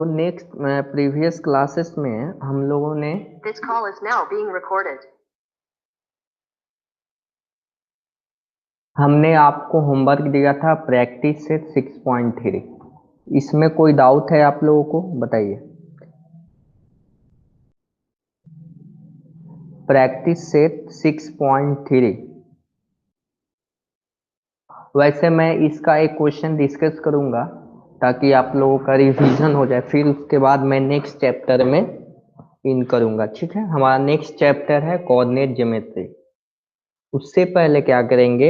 तो next previous classes में हम लोगों ने This call is now being recorded. हमने आपको होमवर्क दिया था प्रैक्टिस सेट 6.3। इसमें कोई डाउट है आप लोगों को बताइए। Practice set 6.3। वैसे मैं इसका एक क्वेश्चन डिस्कस करूंगा ताकि आप लोगों का रिवीजन हो जाए, फिर उसके बाद मैं नेक्स्ट चैप्टर में इन करूंगा। ठीक है, हमारा नेक्स्ट चैप्टर है कोऑर्डिनेट ज्योमेट्री। उससे पहले क्या करेंगे,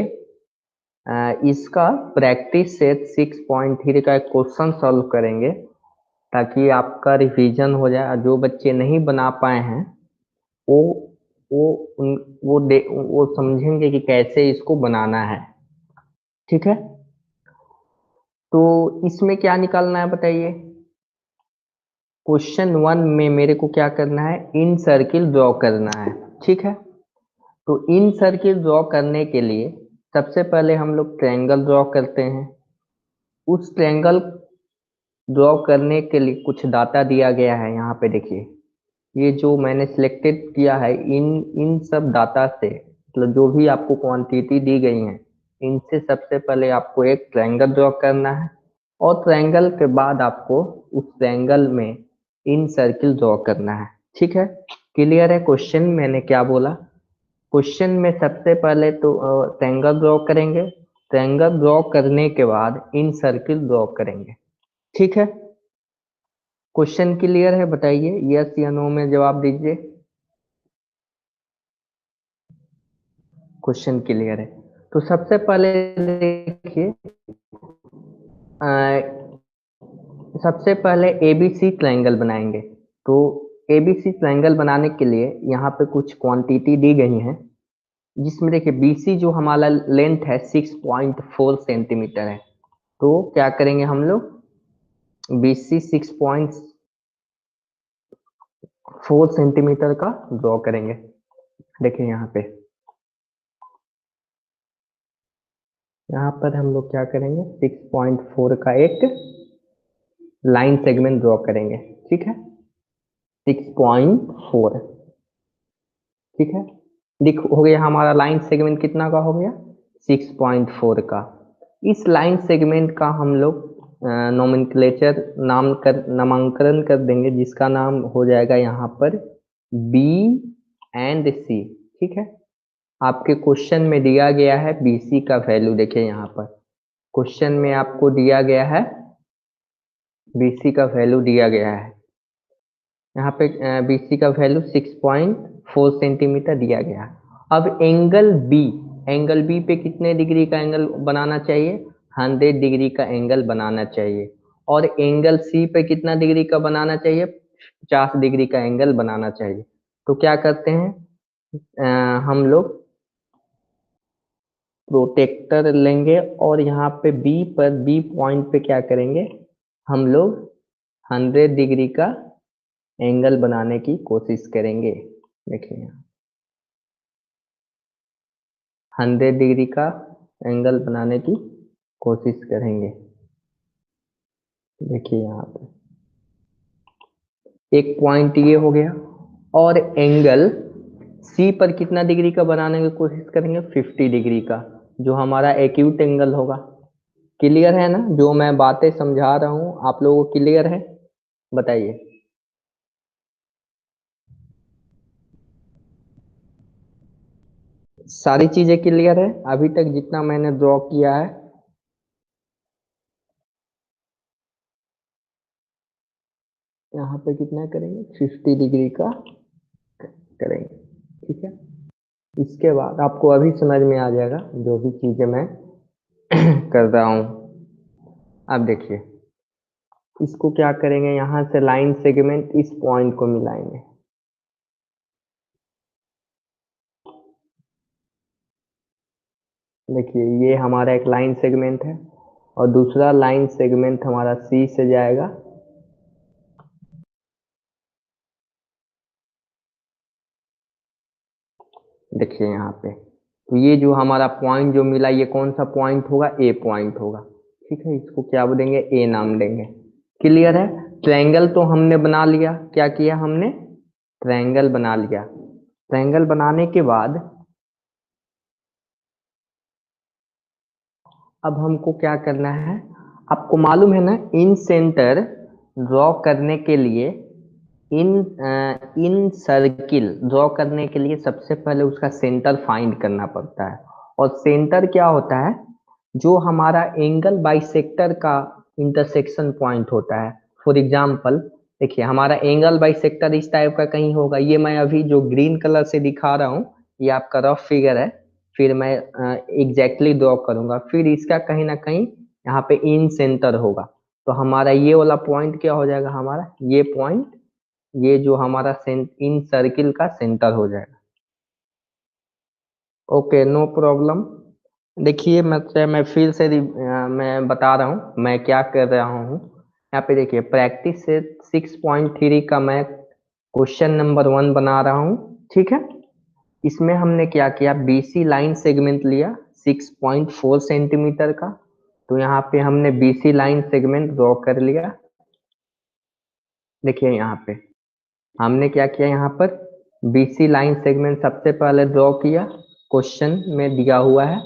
इसका प्रैक्टिस सेट 6.3 का एक क्वेश्चन सॉल्व करेंगे ताकि आपका रिवीजन हो जाए। जो बच्चे नहीं बना पाए हैं वो वो उन वो समझेंगे कि कैसे इसको बनाना है। ठीक है, तो इसमें क्या निकालना है बताइए। क्वेश्चन 1 में मेरे को क्या करना है, इन सर्किल ड्रॉ करना है। ठीक है, तो इन सर्किल ड्रॉ करने के लिए सबसे पहले हम लोग ट्रायंगल ड्रॉ करते हैं। उस ट्रायंगल ड्रॉ करने के लिए कुछ डाटा दिया गया है। यहाँ पे देखिए, ये जो मैंने सिलेक्टेड किया है, इन इन सब डाटा से मतलब जो भी आपको क्वांटिटी दी गई है, इनसे सबसे पहले आपको एक ट्रायंगल ड्रॉ करना है और ट्रायंगल के बाद आपको उस ट्रायंगल में इन सर्किल ड्रॉ करना है। ठीक है, क्लियर है। क्वेश्चन मैंने क्या बोला, क्वेश्चन में सबसे पहले तो ट्रायंगल ड्रॉ करेंगे, ट्रायंगल ड्रॉ करने के बाद इन सर्किल ड्रॉ करेंगे। ठीक है, क्वेश्चन क्लियर है, बताइए यस या नो में जवाब दीजिए। क्वेश्चन क्लियर है। तो सबसे पहले देखिए, सबसे पहले एबीसी ट्रायंगल बनाएंगे। तो एबीसी ट्रायंगल बनाने के लिए यहाँ पे कुछ क्वांटिटी दी गई है, जिसमें देखिए बीसी जो हमारा लेंथ है 6.4 सेंटीमीटर है। तो क्या करेंगे हम लोग, बीसी 6.4 सेंटीमीटर का ड्रॉ करेंगे। देखिए यहाँ पर हम लोग क्या करेंगे, 6.4 का एक लाइन सेगमेंट ड्रॉ करेंगे। ठीक है, 6.4। ठीक है, लिख हो गया हमारा लाइन सेगमेंट कितना का हो गया, 6.4 का। इस लाइन सेगमेंट का हम लोग नोमेनक्लेचर नामांकन कर देंगे, जिसका नाम हो जाएगा यहाँ पर बी एंड सी। ठीक है, आपके क्वेश्चन में दिया गया है बीसी का वैल्यू। देखिए यहाँ पर क्वेश्चन में आपको दिया गया है बीसी का वैल्यू दिया गया है। यहाँ पे बीसी का वैल्यू 6.4 सेंटीमीटर दिया गया। अब एंगल बी पे कितने डिग्री का एंगल बनाना चाहिए, 100 डिग्री का एंगल बनाना चाहिए। और एंगल सी पे कितना डिग्री का बनाना चाहिए, 50 डिग्री का एंगल बनाना चाहिए। तो क्या करते हैं, हम लोग प्रोटेक्टर लेंगे और यहाँ पे बी पॉइंट पे क्या करेंगे, हम लोग 100 डिग्री का एंगल बनाने की कोशिश करेंगे। देखिए यहाँ 100 डिग्री का एंगल बनाने की कोशिश करेंगे। देखिए यहाँ पे एक पॉइंट ये हो गया, और एंगल सी पर कितना डिग्री का बनाने की कोशिश करेंगे, 50 डिग्री का, जो हमारा एक्यूट एंगल होगा। क्लियर है ना, जो मैं बातें समझा रहा हूँ आप लोगों को क्लियर है, बताइए। सारी चीजें क्लियर है अभी तक जितना मैंने ड्रॉ किया है। यहाँ पे कितना करेंगे, 50 डिग्री का करेंगे। ठीक है, इसके बाद आपको अभी समझ में आ जाएगा जो भी चीजें मैं कर रहा हूँ। अब देखिए, इसको क्या करेंगे, यहाँ से लाइन सेगमेंट इस पॉइंट को मिलाएंगे। देखिए ये हमारा एक लाइन सेगमेंट है और दूसरा लाइन सेगमेंट हमारा सी से जाएगा देखिए यहाँ पे। तो ये जो हमारा पॉइंट जो मिला, ये कौन सा पॉइंट होगा, ए पॉइंट होगा। ठीक है, इसको क्या बोलेंगे, ए नाम देंगे। क्लियर है। ट्रायंगल तो हमने बना लिया, क्या किया हमने, ट्रायंगल बना लिया। ट्रायंगल बनाने के बाद अब हमको क्या करना है, आपको मालूम है ना, इन सेंटर ड्रॉ करने के लिए, इन इन सर्किल ड्रॉ करने के लिए सबसे पहले उसका सेंटर फाइंड करना पड़ता है। और सेंटर क्या होता है, जो हमारा एंगल बाइसेक्टर का इंटरसेक्शन पॉइंट होता है। फॉर एग्जांपल देखिए, हमारा एंगल बाइसेक्टर इस टाइप का कहीं होगा, ये मैं अभी जो ग्रीन कलर से दिखा रहा हूँ ये आपका रफ फिगर है, फिर मैं एग्जैक्टली ड्रॉ करूंगा, फिर इसका कहीं ना कहीं यहाँ पे इन सेंटर होगा। तो हमारा ये वाला पॉइंट क्या हो जाएगा, हमारा ये पॉइंट, ये जो हमारा इन सर्किल का सेंटर हो जाएगा। Okay, no problem. देखिए मैं फिर से मैं बता रहा हूँ मैं क्या कर रहा हूँ। यहाँ पे देखिए, प्रैक्टिस से 6.3 का मैं क्वेश्चन नंबर 1 बना रहा हूँ, ठीक है। इसमें हमने क्या किया, बीसी लाइन सेगमेंट लिया 6.4 सेंटीमीटर का। तो यहाँ पे हमने बीसी लाइन सेगमेंट ड्रॉ कर लिया। देखिए यहाँ पे हमने क्या किया, यहाँ पर बीसी लाइन सेगमेंट सबसे पहले ड्रॉ किया, क्वेश्चन में दिया हुआ है।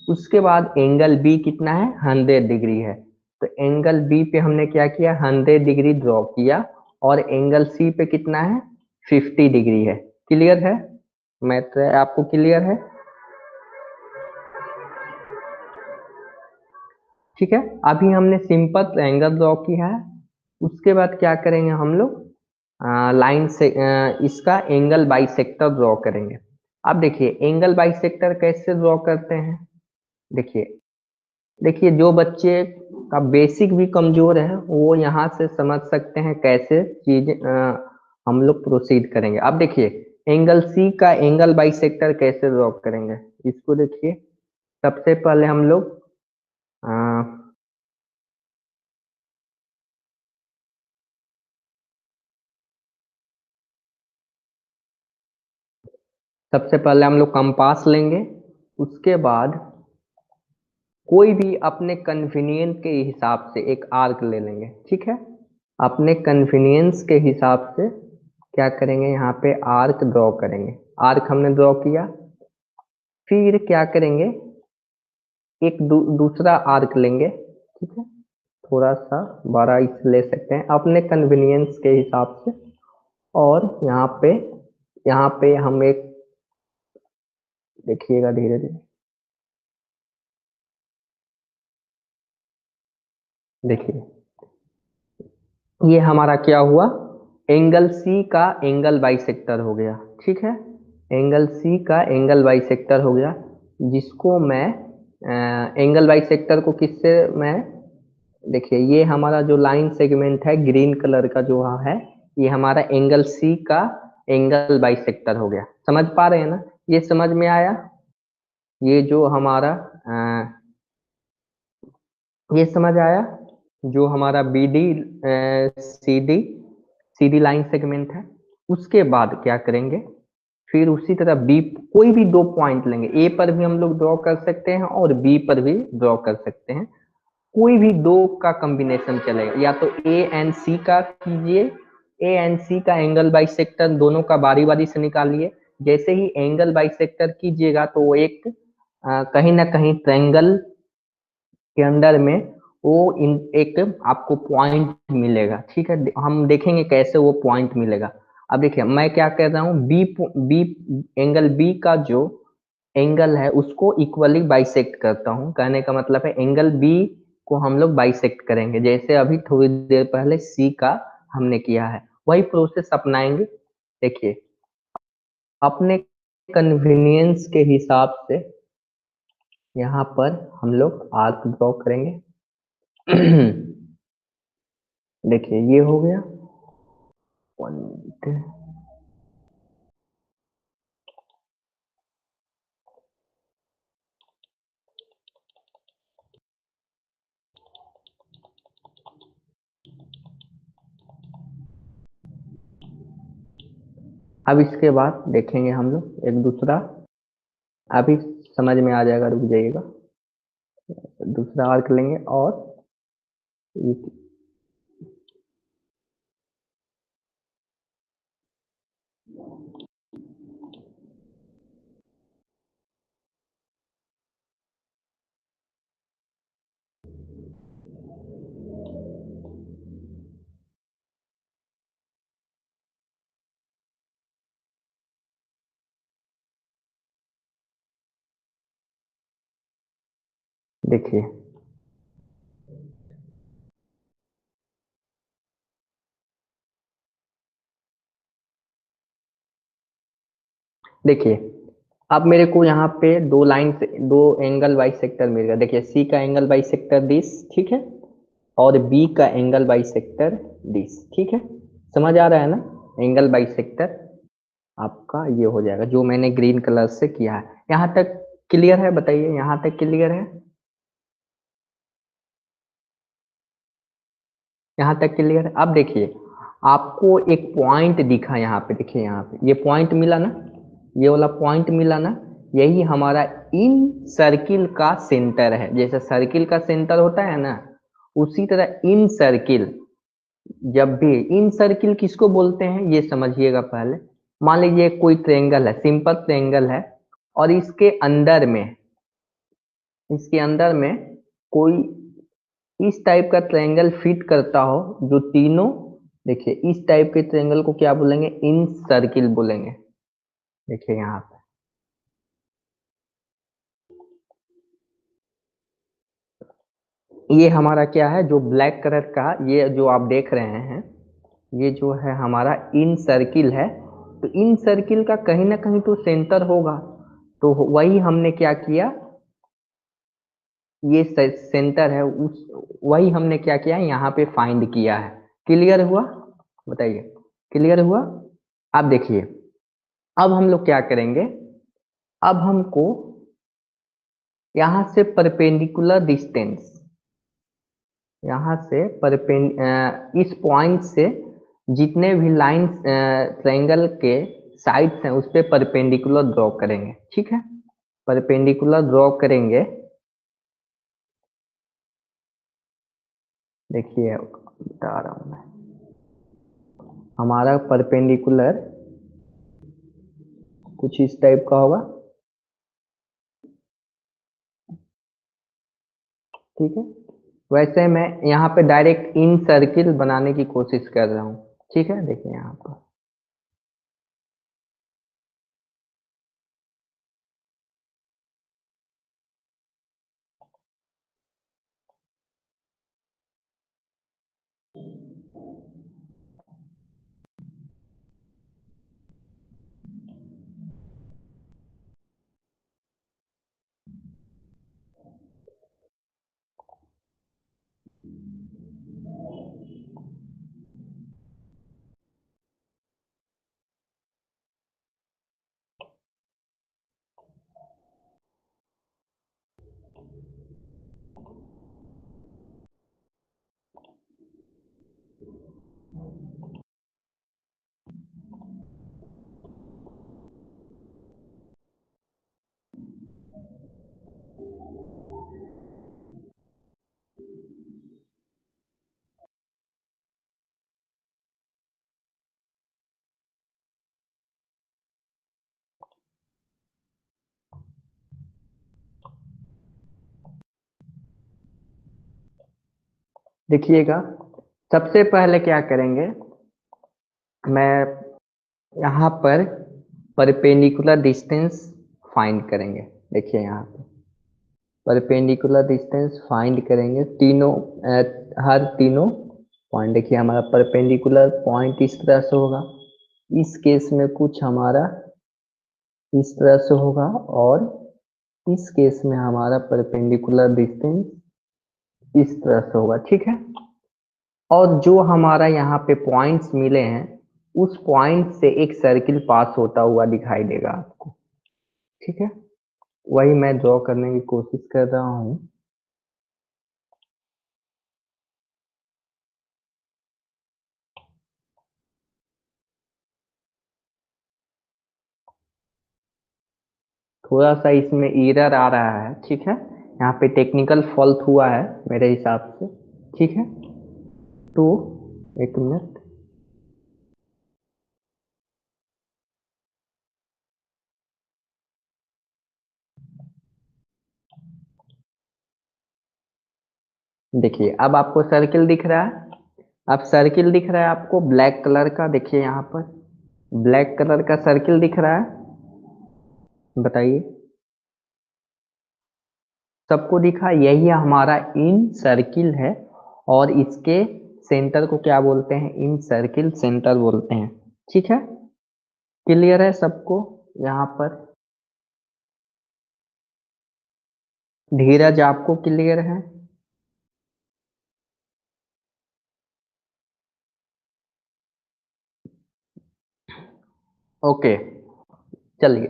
उसके बाद एंगल बी कितना है, 100 डिग्री है। तो एंगल बी पे हमने क्या किया, 100 डिग्री ड्रॉ किया। और एंगल सी पे कितना है, 50 डिग्री है। क्लियर है, मैथ आपको क्लियर है, ठीक है। अभी हमने सिंपल ट्रायंगल ड्रॉ किया है। उसके बाद क्या करेंगे हम लोग, लाइन से इसका एंगल बाइसेक्टर ड्रॉ करेंगे। अब देखिए एंगल बाइसेक्टर कैसे ड्रॉ करते हैं। देखिए देखिए जो बच्चे का बेसिक भी कमजोर है वो यहाँ से समझ सकते हैं कैसे चीज हम लोग प्रोसीड करेंगे। अब देखिए एंगल सी का एंगल बाइसेक्टर कैसे ड्रॉ करेंगे, इसको देखिए। सबसे पहले हम लोग सबसे पहले हम लोग कंपास लेंगे। उसके बाद कोई भी अपने कन्वीनियंस के हिसाब से एक आर्क ले लेंगे, ठीक है। अपने कन्वीनियंस के हिसाब से क्या करेंगे, यहाँ पे आर्क ड्रॉ करेंगे। आर्क हमने ड्रॉ किया, फिर क्या करेंगे, एक दूसरा आर्क लेंगे, ठीक है। थोड़ा सा बड़ा इस ले सकते हैं अपने कन्वीनियंस के हिसाब से। और यहाँ पे हम एक, देखिएगा धीरे धीरे, देखिए ये हमारा क्या हुआ, एंगल सी का एंगल बाइसेक्टर हो गया, ठीक है। एंगल सी का एंगल बाइसेक्टर हो गया, जिसको मैं एंगल बाइसेक्टर को किससे मैं, देखिए ये हमारा जो लाइन सेगमेंट है ग्रीन कलर का जो है, ये हमारा एंगल सी का एंगल बाइसेक्टर हो गया। समझ पा रहे हैं ना, ये समझ में आया। ये जो हमारा ये समझ आया, जो हमारा B D C D C D line segment है। उसके बाद क्या करेंगे, फिर उसी तरह बी, कोई भी दो पॉइंट लेंगे, ए पर भी हम लोग ड्रॉ कर सकते हैं और बी पर भी ड्रॉ कर सकते हैं। कोई भी दो का कॉम्बिनेशन चलेगा, या तो ए एंड सी का कीजिए, ए एंड सी का एंगल बाइसेक्टर दोनों का बारी बारी से निकालिए। जैसे ही एंगल बाइसेक्टर कीजिएगा तो वो एक कहीं ना कहीं ट्रायंगल के अंदर में वो इन एक आपको पॉइंट मिलेगा, ठीक है। हम देखेंगे कैसे वो पॉइंट मिलेगा। अब देखिए मैं क्या कर रहा हूँ, बी बी एंगल बी का जो एंगल है उसको इक्वली बाइसेक्ट करता हूँ। कहने का मतलब है एंगल बी को हम लोग बाइसेक्ट करेंगे, जैसे अभी थोड़ी देर पहले सी का हमने किया है, वही प्रोसेस अपनाएंगे। देखिए अपने कन्वीनियंस के हिसाब से यहाँ पर हम लोग आर्क ड्रॉ करेंगे। देखिए ये हो गया पॉइंट। अब इसके बाद देखेंगे हम लोग एक दूसरा, अभी समझ में आ जाएगा, रुक जाइएगा। दूसरा आर्क लेंगे और देखिए देखिए अब मेरे को यहाँ पे दो लाइन से दो एंगल बाई सेक्टर मिल गया। देखिए सी का एंगल बाई सेक्टर दिस, ठीक है, और बी का एंगल बाई सेक्टर दिस, ठीक है। समझ आ रहा है ना, एंगल बाई सेक्टर आपका ये हो जाएगा जो मैंने ग्रीन कलर से किया है। यहाँ तक क्लियर है, बताइए यहाँ तक क्लियर है, यहाँ तक क्लियर है। अब देखिए आपको एक पॉइंट दिखा यहाँ पे, देखिए यहाँ पे ये पॉइंट मिला ना, ये वाला पॉइंट मिला ना, यही हमारा इन सर्किल का सेंटर है। जैसे सर्किल का सेंटर होता है ना, उसी तरह इन सर्किल, जब भी इन सर्किल किसको बोलते हैं ये समझिएगा पहले। मान लीजिए कोई ट्रेंगल है, सिंपल ट्रेंगल है, और इसके अंदर में कोई इस टाइप का ट्रायंगल फिट करता हो, जो तीनों, देखिए इस टाइप के ट्रायंगल को क्या बोलेंगे, इन सर्किल बोलेंगे। देखिए यहाँ पे ये हमारा क्या है, जो ब्लैक कलर का ये जो आप देख रहे हैं, ये जो है हमारा इन सर्किल है। तो इन सर्किल का कहीं ना कहीं तो सेंटर होगा, तो वही हमने क्या किया, ये सेंटर है उस, वही हमने क्या किया यहाँ पे फाइंड किया है। क्लियर हुआ, बताइए क्लियर हुआ। अब देखिए अब हम लोग क्या करेंगे, अब हमको यहाँ से परपेंडिकुलर डिस्टेंस, यहाँ से इस पॉइंट से जितने भी लाइन ट्रायंगल के साइड्स हैं उस पे परपेंडिकुलर ड्रॉ करेंगे, ठीक है। परपेंडिकुलर ड्रॉ करेंगे, देखिए बता रहा हूँ मैं, हमारा परपेंडिकुलर कुछ इस टाइप का होगा, ठीक है। वैसे मैं यहाँ पे डायरेक्ट इन सर्किल बनाने की कोशिश कर रहा हूँ, ठीक है। देखिए यहाँ पर देखिएगा, सबसे पहले क्या करेंगे, मैं यहाँ पर परपेंडिकुलर डिस्टेंस फाइंड करेंगे। देखिए यहाँ पे परपेंडिकुलर डिस्टेंस फाइंड करेंगे, तीनों हर तीनों पॉइंट। देखिए हमारा परपेंडिकुलर पॉइंट इस तरह से होगा, इस केस में कुछ हमारा इस तरह से होगा, और इस केस में हमारा परपेंडिकुलर डिस्टेंस इस तरह से होगा, ठीक है। और जो हमारा यहाँ पे पॉइंट्स मिले हैं, उस पॉइंट से एक सर्किल पास होता हुआ दिखाई देगा आपको, ठीक है। वही मैं ड्रॉ करने की कोशिश कर रहा हूँ। थोड़ा सा इसमें एरर आ रहा है, ठीक है, यहाँ पे टेक्निकल फॉल्ट हुआ है मेरे हिसाब से, ठीक है। तो एक मिनट, देखिए अब आपको सर्किल दिख रहा है, अब सर्किल दिख रहा है आपको ब्लैक कलर का, देखिए यहाँ पर ब्लैक कलर का सर्किल दिख रहा है, बताइए। सबको दिखा? यही हमारा इन सर्किल है और इसके सेंटर को क्या बोलते हैं? इन सर्किल सेंटर बोलते हैं। ठीक है, क्लियर है सबको? यहाँ पर धीरज आपको क्लियर है? ओके, चलिए।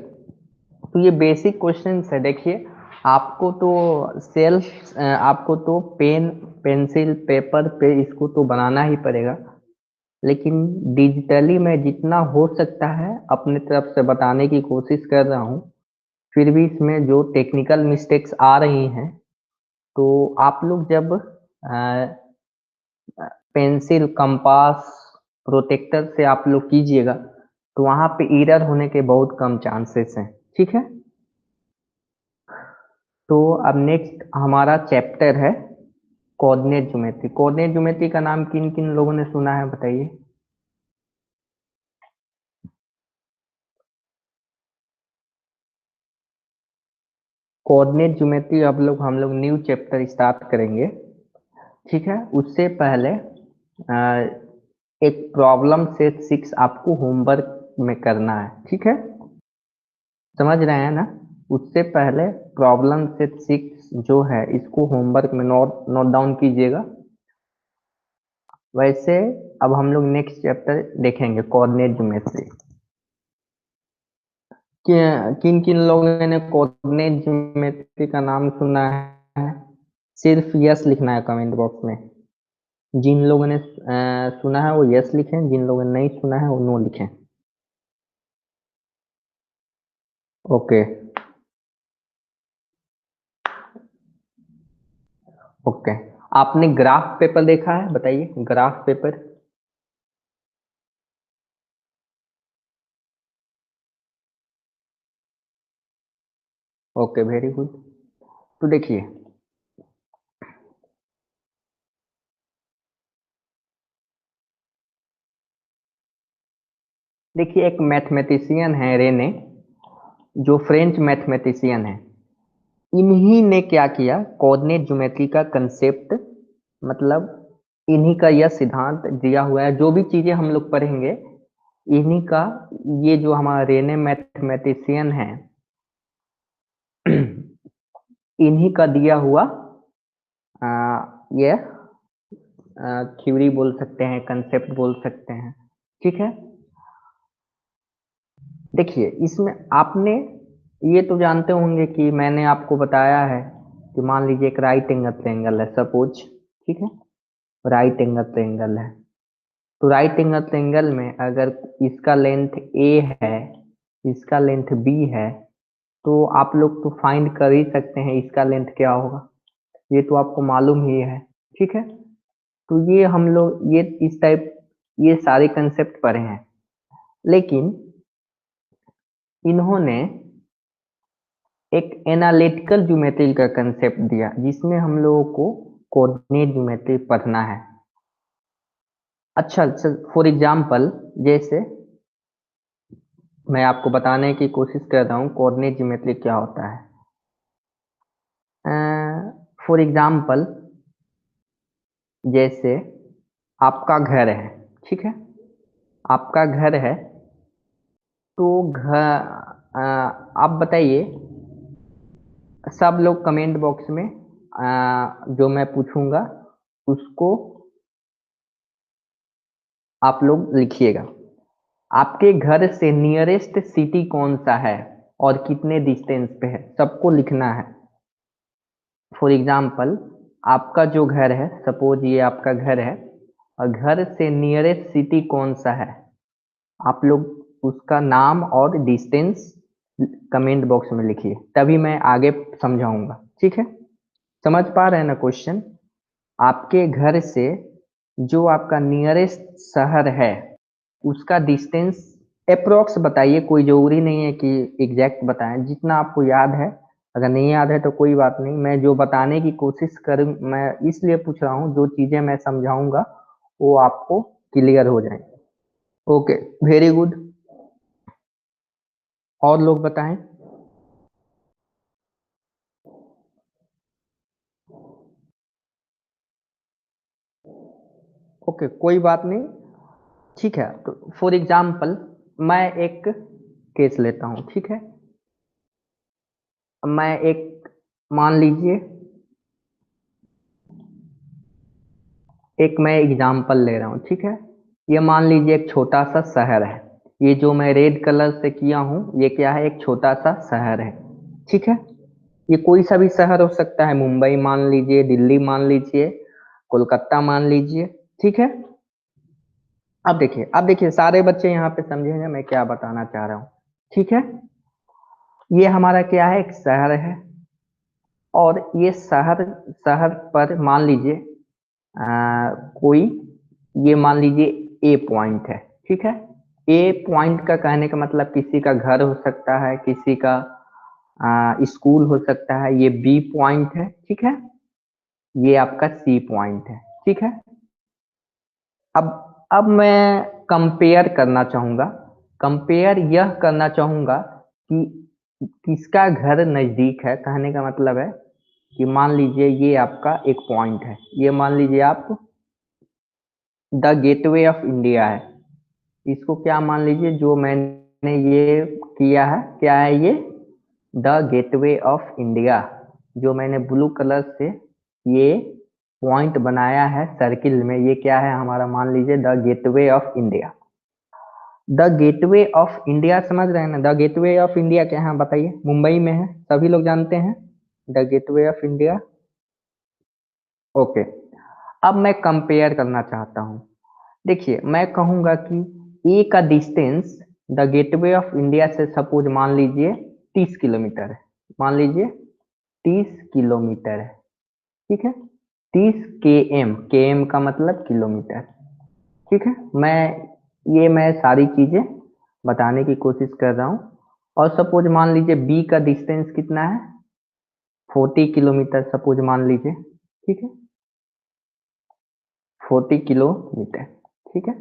तो ये बेसिक क्वेश्चंस है। देखिए, आपको तो आपको तो पेन पेंसिल पेपर पे इसको तो बनाना ही पड़ेगा, लेकिन डिजिटली मैं जितना हो सकता है अपने तरफ से बताने की कोशिश कर रहा हूँ। फिर भी इसमें जो टेक्निकल मिस्टेक्स आ रही हैं, तो आप लोग जब पेंसिल कंपास प्रोटेक्टर से आप लोग कीजिएगा तो वहाँ पे एरर होने के बहुत कम चांसेस हैं। ठीक है, तो अब नेक्स्ट हमारा चैप्टर है कोऑर्डिनेट ज्योमेट्री। कोऑर्डिनेट ज्योमेट्री का नाम किन किन लोगों ने सुना है, बताइए? कोऑर्डिनेट ज्योमेट्री हम लोग न्यू चैप्टर स्टार्ट करेंगे। ठीक है, उससे पहले एक प्रॉब्लम सेट 6 आपको होमवर्क में करना है। ठीक है, समझ रहे हैं ना? उससे पहले प्रॉब्लम सेट 6 जो है इसको होमवर्क में नोट नोट डाउन कीजिएगा। वैसे अब हम लोग नेक्स्ट चैप्टर देखेंगे कोऑर्डिनेट ज्योमेट्री। किन किन लोगों ने कोऑर्डिनेट ज्योमेट्री का नाम सुना है? सिर्फ यस लिखना है कमेंट बॉक्स में। जिन लोगों ने सुना है वो यस लिखें, जिन लोगों ने नहीं सुना है वो नो लिखें। ओके ओके, आपने ग्राफ पेपर देखा है? बताइए, graph paper. Okay, very good. तो देखिए, एक मैथमेटिशियन है रेने, जो फ्रेंच मैथमेटिशियन है। इन्हीं ने क्या किया, कोऑर्डिनेट ज्योमेट्री का कंसेप्ट, मतलब इन्हीं का यह सिद्धांत दिया हुआ है। जो भी चीजें हम लोग पढ़ेंगे इन्हीं का, ये जो हमारा रेने मैथमेटिशियन है इन्हीं का दिया हुआ ये थ्योरी बोल सकते हैं, कंसेप्ट बोल सकते हैं। ठीक है, देखिए इसमें आपने ये तो जानते होंगे कि मैंने आपको बताया है कि मान लीजिए एक राइट एंगल ट्रायंगल है सपोज। ठीक है, राइट एंगल ट्रायंगल है, तो राइट एंगल ट्रायंगल में अगर इसका लेंथ ए है, इसका लेंथ बी है, तो आप लोग तो फाइंड कर ही सकते हैं इसका लेंथ क्या होगा। ये तो आपको मालूम ही है। ठीक है, तो ये हम लोग ये इस टाइप ये सारे कंसेप्ट पढ़े हैं, लेकिन इन्होंने एक एनालिटिकल ज्योमेट्री का कंसेप्ट दिया जिसमें हम लोगों को कोऑर्डिनेट ज्योमेट्री पढ़ना है। अच्छा, फॉर एग्जांपल जैसे मैं आपको बताने की कोशिश कर रहा हूँ कोऑर्डिनेट ज्योमेट्री क्या होता है। फॉर एग्जांपल जैसे आपका घर है। ठीक है, आपका घर है, तो आप बताइए, सब लोग कमेंट बॉक्स में जो मैं पूछूंगा उसको आप लोग लिखिएगा। आपके घर से नियरेस्ट सिटी कौन सा है और कितने डिस्टेंस पे है, सबको लिखना है। फॉर एग्जाम्पल आपका जो घर है, सपोज ये आपका घर है, और घर से नियरेस्ट सिटी कौन सा है, आप लोग उसका नाम और डिस्टेंस कमेंट बॉक्स में लिखिए, तभी मैं आगे समझाऊंगा। ठीक है, समझ पा रहे हैं ना क्वेश्चन? आपके घर से जो आपका नियरेस्ट शहर है उसका डिस्टेंस अप्रोक्स बताइए, कोई जरूरी नहीं है कि एग्जैक्ट बताएं, जितना आपको याद है। अगर नहीं याद है तो कोई बात नहीं, मैं जो बताने की कोशिश करूँ, मैं इसलिए पूछ रहा हूँ जो चीजें मैं समझाऊंगा वो आपको क्लियर हो जाए। Okay, very good. और लोग बताएं। ओके, कोई बात नहीं, ठीक है। तो फॉर एग्जाम्पल मैं एक केस लेता हूँ, ठीक है। मैं एक, मान लीजिए एक मैं एग्जाम्पल ले रहा हूँ, ठीक है। ये मान लीजिए एक छोटा सा शहर है, ये जो मैं रेड कलर से किया हूँ ये क्या है, एक छोटा सा शहर है, ठीक है। ये कोई सा भी शहर हो सकता है, मुंबई मान लीजिए, दिल्ली मान लीजिए, कोलकाता मान लीजिए, ठीक है। अब देखिए सारे बच्चे यहाँ पे समझेंगे मैं क्या बताना चाह रहा हूँ, ठीक है। ये हमारा क्या है, एक शहर है, और ये शहर शहर पर मान लीजिए कोई, ये मान लीजिए ए पॉइंट है, ठीक है। ए पॉइंट का कहने का मतलब किसी का घर हो सकता है, किसी का स्कूल हो सकता है। ये बी पॉइंट है, ठीक है। ये आपका सी पॉइंट है, ठीक है। अब मैं कंपेयर करना चाहूंगा, कंपेयर यह करना चाहूंगा कि किसका घर नजदीक है। कहने का मतलब है कि मान लीजिए ये आपका एक पॉइंट है, ये मान लीजिए आप द गेटवे ऑफ इंडिया है, इसको क्या मान लीजिए, जो मैंने ये किया है क्या है, ये द गेटवे ऑफ इंडिया, जो मैंने ब्लू कलर से ये पॉइंट बनाया है सर्किल में, ये क्या है हमारा, मान लीजिए the gateway of India. The gateway of India समझ रहे हैं ना, द गेटवे ऑफ इंडिया क्या है बताइए, मुंबई में है, सभी लोग जानते हैं the gateway of India. Okay, अब मैं कंपेयर करना चाहता हूँ। देखिए मैं कहूंगा कि ए का distance the gateway of India से सपोज मान लीजिए 30 किलोमीटर है, मान लीजिए 30 किलोमीटर है, ठीक है। 30 km, km का मतलब किलोमीटर, ठीक है। मैं सारी चीजें बताने की कोशिश कर रहा हूँ। और सपोज मान लीजिए बी का डिस्टेंस कितना है, 40 किलोमीटर सपोज मान लीजिए, ठीक है, 40 किलोमीटर, ठीक है।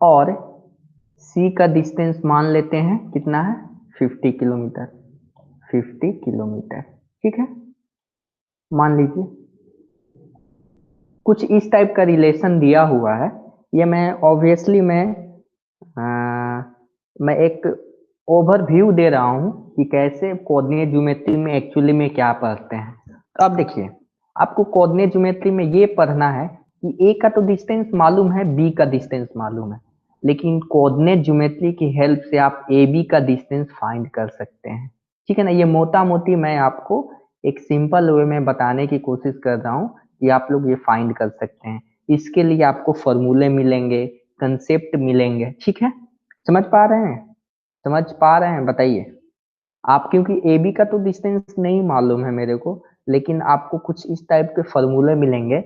और सी का डिस्टेंस मान लेते हैं कितना है, 50 किलोमीटर, 50 किलोमीटर, ठीक है। मान लीजिए कुछ इस टाइप का रिलेशन दिया हुआ है। ये मैं ऑब्वियसली मैं एक ओवरव्यू दे रहा हूँ कि कैसे कोऑर्डिनेट ज्योमेट्री में एक्चुअली में क्या पढ़ते हैं। तो अब देखिए, आपको कोऑर्डिनेट ज्योमेट्री में ये पढ़ना है कि ए का तो डिस्टेंस मालूम है, बी का डिस्टेंस मालूम है, लेकिन कोऑर्डिनेट ज्योमेट्री की हेल्प से आप ए बी का डिस्टेंस फाइंड कर सकते हैं, ठीक है ना। ये मोटा मोटी मैं आपको एक सिंपल वे में बताने की कोशिश कर रहा हूँ कि आप लोग ये फाइंड कर सकते हैं। इसके लिए आपको फॉर्मूले मिलेंगे, कंसेप्ट मिलेंगे, ठीक है। समझ पा रहे हैं, समझ पा रहे हैं बताइए आप, क्योंकि ए बी का तो डिस्टेंस नहीं मालूम है मेरे को, लेकिन आपको कुछ इस टाइप के फॉर्मूले मिलेंगे,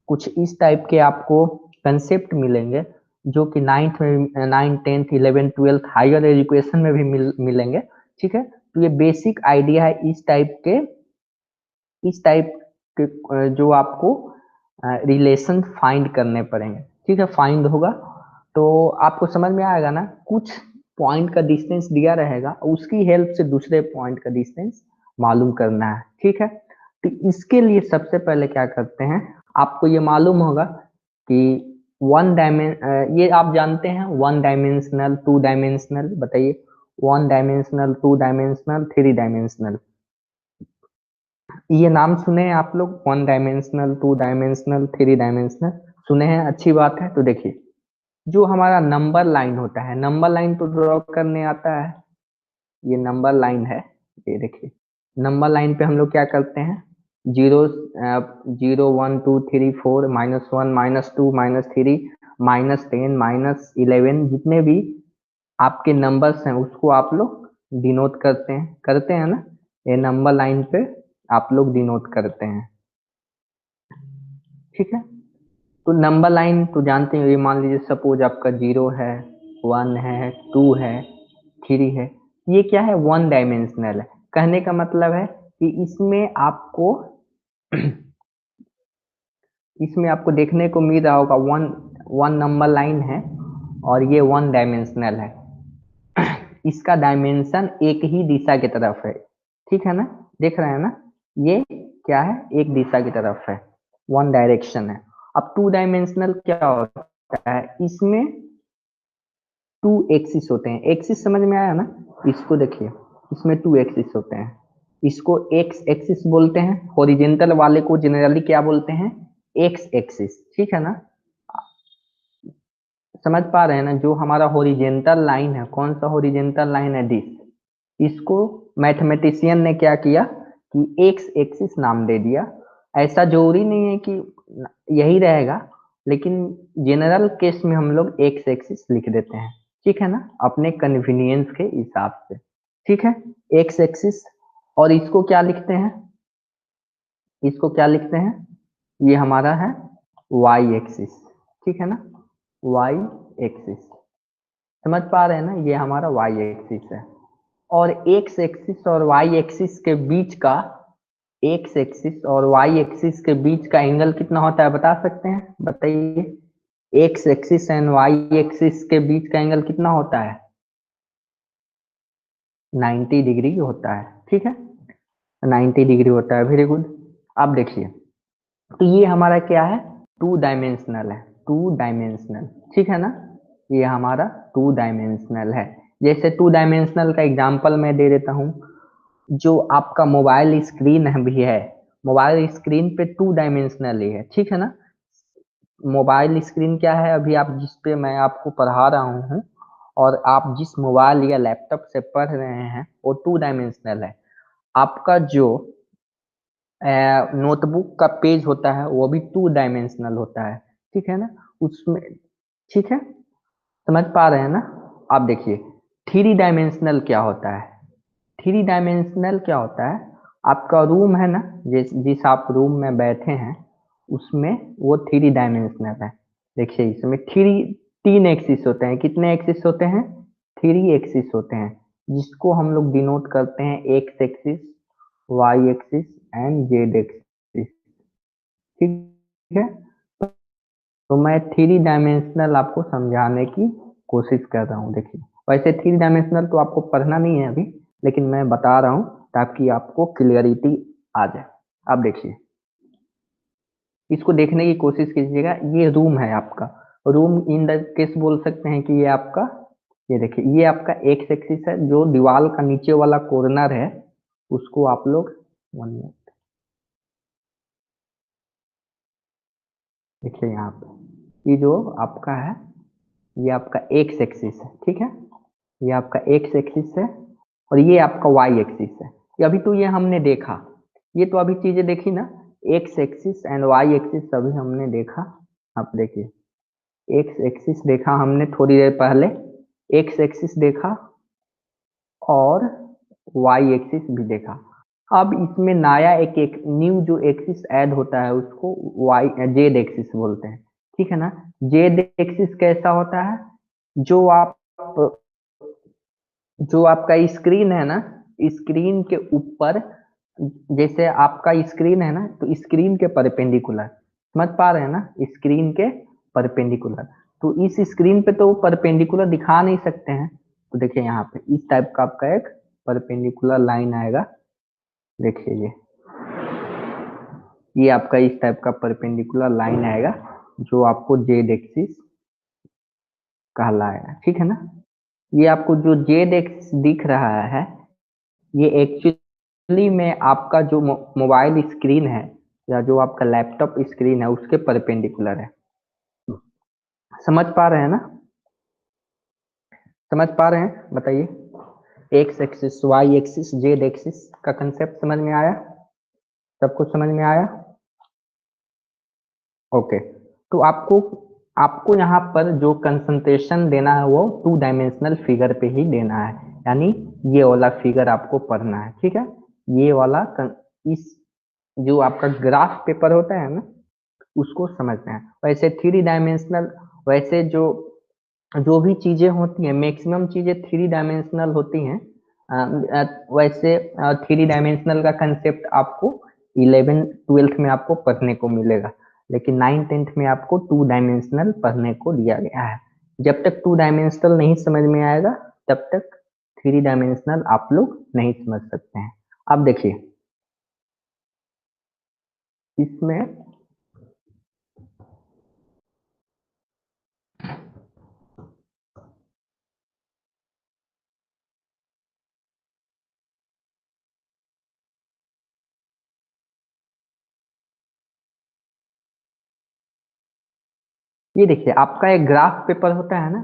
कुछ इस टाइप के आपको कंसेप्ट मिलेंगे, जो कि 9th 10th 11th 12th higher education में भी मिलेंगे, ठीक है। तो ये बेसिक आइडिया है इस टाइप के जो आपको रिलेशन फाइंड करने पड़ेंगे, ठीक है। फाइंड होगा तो आपको समझ में आएगा ना, कुछ पॉइंट का डिस्टेंस दिया रहेगा, उसकी हेल्प से दूसरे पॉइंट का डिस्टेंस मालूम करना है, ठीक है। तो इसके लिए सबसे पहले क्या करते हैं, आपको ये मालूम होगा कि ये आप जानते हैं 1 डायमेंशनल 2 डायमेंशनल, बताइए 1 डायमेंशनल 2 डायमेंशनल 3 डायमेंशनल, ये नाम सुने हैं आप लोग, 1 डायमेंशनल 2 डायमेंशनल 3 डायमेंशनल, सुने हैं, अच्छी बात है। तो देखिए जो हमारा नंबर लाइन होता है, नंबर लाइन तो ड्रॉ करने आता है, ये नंबर लाइन है, ये देखिए नंबर लाइन पे हम लोग क्या करते हैं, जीरो 0 1 2 3 4 -1 -2 -3 -10 -11 जितने भी आपके नंबर्स हैं उसको आप लोग डिनोट करते हैं ना, ये नंबर लाइन पे आप लोग डिनोट करते हैं, ठीक है। तो नंबर लाइन तो जानते हैं, ये मान लीजिए सपोज आपका 0 है, 1 है, 2 है, 3 है, ये क्या है, 1 डायमेंशनल है। कहने का मतलब है कि इसमें आपको देखने को मिल रहा होगा वन वन नंबर लाइन है, और ये 1 डायमेंशनल है। इसका डायमेंशन एक ही दिशा की तरफ है, ठीक है ना, देख रहे हैं ना, ये क्या है, एक दिशा की तरफ है, 1 डायरेक्शन है। अब 2 डायमेंशनल क्या होता है, इसमें 2 एक्सिस होते हैं। एक्सिस समझ में आया ना, इसको देखिए, इसमें 2 एक्सिस होते हैं, इसको एक्स एक्सिस बोलते हैं, हॉरिजेंटल वाले को जनरली क्या बोलते हैं, एक्स एक्सिस, ठीक है ना। समझ पा रहे हैं ना, जो हमारा हॉरिजेंटल लाइन है, कौन सा हॉरिजेंटल लाइन है, दिस, इसको मैथमेटिशियन ने क्या किया कि एक्स एक्सिस नाम दे दिया। ऐसा जरूरी नहीं है कि यही रहेगा, लेकिन जनरल केस में हम लोग एक्स एक्सिस लिख देते हैं, ठीक है ना, अपने कन्वीनियंस के हिसाब से, ठीक है, एक्स एक्सिस। और इसको क्या लिखते हैं, इसको क्या लिखते हैं, ये हमारा है वाई एक्सिस, ठीक है ना, वाई एक्सिस। समझ पा रहे हैं ना, ये हमारा वाई एक्सिस है। और एक्स एक्सिस और वाई एक्सिस के बीच का, एक्स एक्सिस और वाई एक्सिस के बीच का एंगल कितना होता है, बता सकते हैं, बताइए। X axis and Y axis के बीच का एंगल कितना होता है, 90 डिग्री होता है, ठीक है, 90 डिग्री होता है, वेरी गुड। अब देखिए, तो ये हमारा क्या है, 2 डायमेंशनल है, 2 डायमेंशनल, ठीक है ना, ये हमारा 2 डायमेंशनल है। जैसे 2 डायमेंशनल का एग्जांपल मैं दे देता हूँ, जो आपका मोबाइल स्क्रीन है भी है, मोबाइल स्क्रीन पे 2 डायमेंशनल ही है, ठीक है ना। मोबाइल स्क्रीन क्या है, अभी आप जिस पे मैं आपको पढ़ा रहा हूँ और आप जिस मोबाइल या लैपटॉप से पढ़ रहे हैं, वो 2 डायमेंशनल है। आपका जो नोटबुक का पेज होता है, वो भी 2 डायमेंशनल होता है, ठीक है ना, उसमें, ठीक है, समझ पा रहे हैं ना। आप देखिए, 3 डायमेंशनल क्या होता है, 3 डायमेंशनल क्या होता है, आपका रूम है ना, जिस जिस आप रूम में बैठे हैं, उसमें वो 3 डायमेंशनल है। देखिए, इसमें 3 एक्सिस होते हैं, कितने एक्सिस होते हैं, 3 एक्सिस होते हैं, जिसको हम लोग डिनोट करते हैं X axis, Y axis and Z axis, ठीक है। तो मैं 3 डायमेंशनल आपको समझाने की कोशिश कर रहा हूँ। देखिए, वैसे 3 डायमेंशनल तो आपको पढ़ना नहीं है अभी, लेकिन मैं बता रहा हूँ ताकि आपको क्लियरिटी आ जाए। अब देखिए, इसको देखने की कोशिश कीजिएगा, ये रूम है आपका, रूम इन द केस बोल सकते हैं कि ये आपका, ये देखिए, ये आपका एक्स एक्सिस है, जो दीवार का नीचे वाला कॉर्नर है, उसको आप लोग, 1 मिनट, देखिए यहाँ पे, ये जो आपका है, ये आपका एक्स एक्सिस है, ठीक है, ये आपका एक्स एक्सिस है, और ये आपका वाई एक्सिस है। ये अभी तो ये हमने देखा, ये तो अभी चीजें देखी ना, X axis and Y axis अभी हमने देखा। आप देखिए, एक्स एक्सिस देखा हमने थोड़ी देर पहले, एक्स एक्सिस देखा और वाई एक्सिस भी देखा। अब इसमें नया एक न्यू जो एक्सिस ऐड होता है, उसको वाई जेड एक्सिस बोलते हैं, ठीक है ना। जेड एक्सिस कैसा होता है, जो आप, जो आपका स्क्रीन है ना, स्क्रीन के ऊपर, जैसे आपका स्क्रीन है ना, तो स्क्रीन के परपेंडिकुलर, समझ पा रहे हैं ना, स्क्रीन के परपेंडिकुलर। तो इस स्क्रीन पे तो परपेंडिकुलर दिखा नहीं सकते हैं, तो देखिए यहाँ पे इस टाइप का आपका एक परपेंडिकुलर लाइन आएगा। देखिए, ये आपका इस टाइप का परपेंडिकुलर लाइन आएगा, जो आपको जेड एक्सिस कहलाएगा, ठीक है ना। ये आपको जो जेड एक्सिस दिख रहा है, ये एक्चुअली में आपका जो मोबाइल स्क्रीन है, या जो आपका लैपटॉप स्क्रीन है, उसके परपेंडिकुलर है। समझ पा रहे हैं ना, समझ पा रहे हैं, बताइए। X axis, Y axis, Z axis का कंसेप्ट समझ में आया, सब कुछ समझ में आया, ओके। तो आपको आपको यहाँ पर जो कंसंट्रेशन देना है, वो 2 डायमेंशनल फिगर पे ही देना है, यानी ये वाला फिगर आपको पढ़ना है, ठीक है। ये वाला इस जो आपका ग्राफ पेपर होता है ना, उसको समझना है। वैसे 3 डायमेंशनल, वैसे जो जो भी चीजें होती हैं, मैक्सिमम चीजें 3 डायमेंशनल होती हैं। वैसे 3 डायमेंशनल का कंसेप्ट आपको 11th 12th में आपको पढ़ने को मिलेगा, लेकिन 9th 10th में आपको 2 डायमेंशनल पढ़ने को दिया गया है। जब तक 2 डायमेंशनल नहीं समझ में आएगा, तब तक 3 डायमेंशनल आप लोग नहीं समझ सकते हैं। अब देखिए, इसमें ये देखिए आपका एक ग्राफ पेपर होता है ना,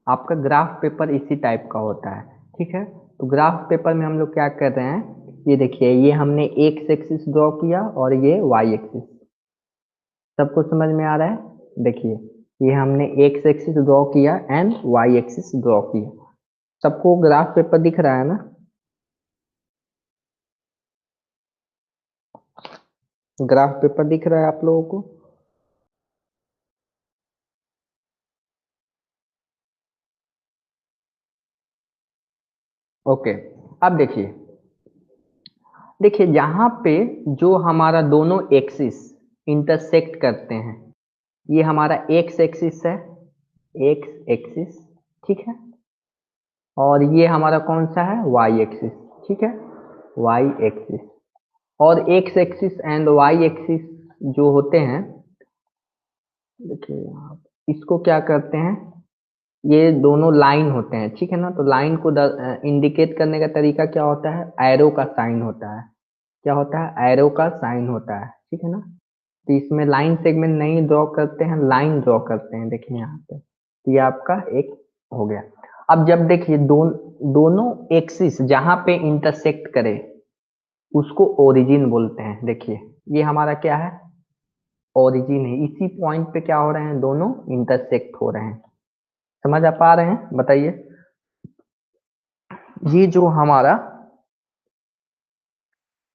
आपका ग्राफ पेपर इसी टाइप का होता है, ठीक है। तो ग्राफ पेपर में हम लोग क्या कर रहे हैं, ये देखिए ये हमने एक्स एक्सिस ड्रॉ किया और ये वाई एक्सिस, सबको समझ में आ रहा है। देखिए ये हमने एक्स एक्सिस ड्रॉ किया एंड वाई एक्सिस ड्रॉ किया, सबको ग्राफ पेपर दिख रहा है ना। ग्राफ पेपर दिख रहा है आप लोगों को। ओके, अब देखिए, देखिए यहाँ पे जो हमारा दोनों एक्सिस इंटरसेक्ट करते हैं, ये हमारा एक्स एक्सिस है, एक्स एक्सिस, ठीक है, और ये हमारा कौन सा है, वाई एक्सिस, ठीक है, वाई एक्सिस। और X axis and Y axis जो होते हैं, देखिए यहाँ इसको क्या करते हैं, ये दोनों लाइन होते हैं, ठीक है ना। तो लाइन को इंडिकेट करने का तरीका क्या होता है, एरो का साइन होता है। क्या होता है, एरो का साइन होता है, ठीक है ना। तो इसमें लाइन सेगमेंट नहीं ड्रॉ करते हैं, लाइन ड्रॉ करते हैं, देखिए यहाँ पे। तो ये आपका एक हो गया। अब जब देखिए दोनों एक्सिस जहां पे इंटरसेक्ट करे उसको ओरिजिन बोलते हैं। देखिए ये हमारा क्या है, ओरिजिन है, इसी पॉइंट पे क्या हो रहे हैं, दोनों इंटरसेक्ट हो रहे हैं। समझ आ पा रहे हैं, बताइए। ये जो हमारा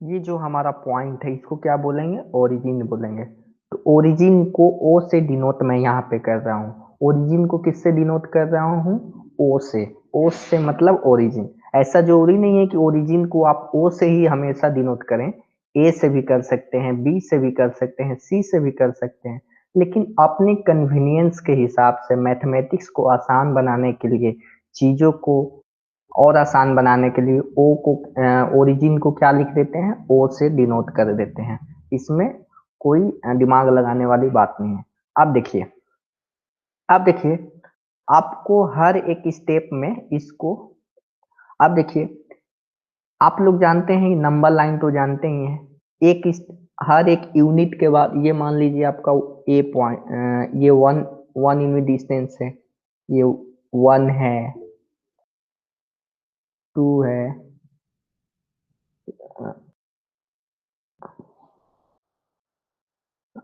ये जो हमारा पॉइंट है इसको क्या बोलेंगे, ओरिजिन बोलेंगे। तो ओरिजिन को ओ से डिनोट मैं यहाँ पे कर रहा हूँ, ओरिजिन को किससे डिनोट कर रहा हूँ, ओ से। ओ से मतलब ओरिजिन। ऐसा जरूरी नहीं है कि ओरिजिन को आप ओ से ही हमेशा डिनोट करें, ए से भी कर सकते हैं, बी से भी कर सकते हैं, सी से भी कर सकते हैं, लेकिन अपने कन्वीनियंस के हिसाब से मैथमेटिक्स को आसान बनाने के लिए, चीजों को और आसान बनाने के लिए ओ को, ओरिजिन को क्या लिख देते हैं, ओ से डिनोट कर देते हैं। इसमें कोई दिमाग लगाने वाली बात नहीं है। अब देखिए आपको हर एक स्टेप में इसको, अब देखिए आप लोग जानते हैं नंबर लाइन तो जानते ही हैं, हर एक यूनिट के बाद ये मान लीजिए आपका ए पॉइंट, ये वन वन यूनिट डिस्टेंस है, ये वन है, टू है,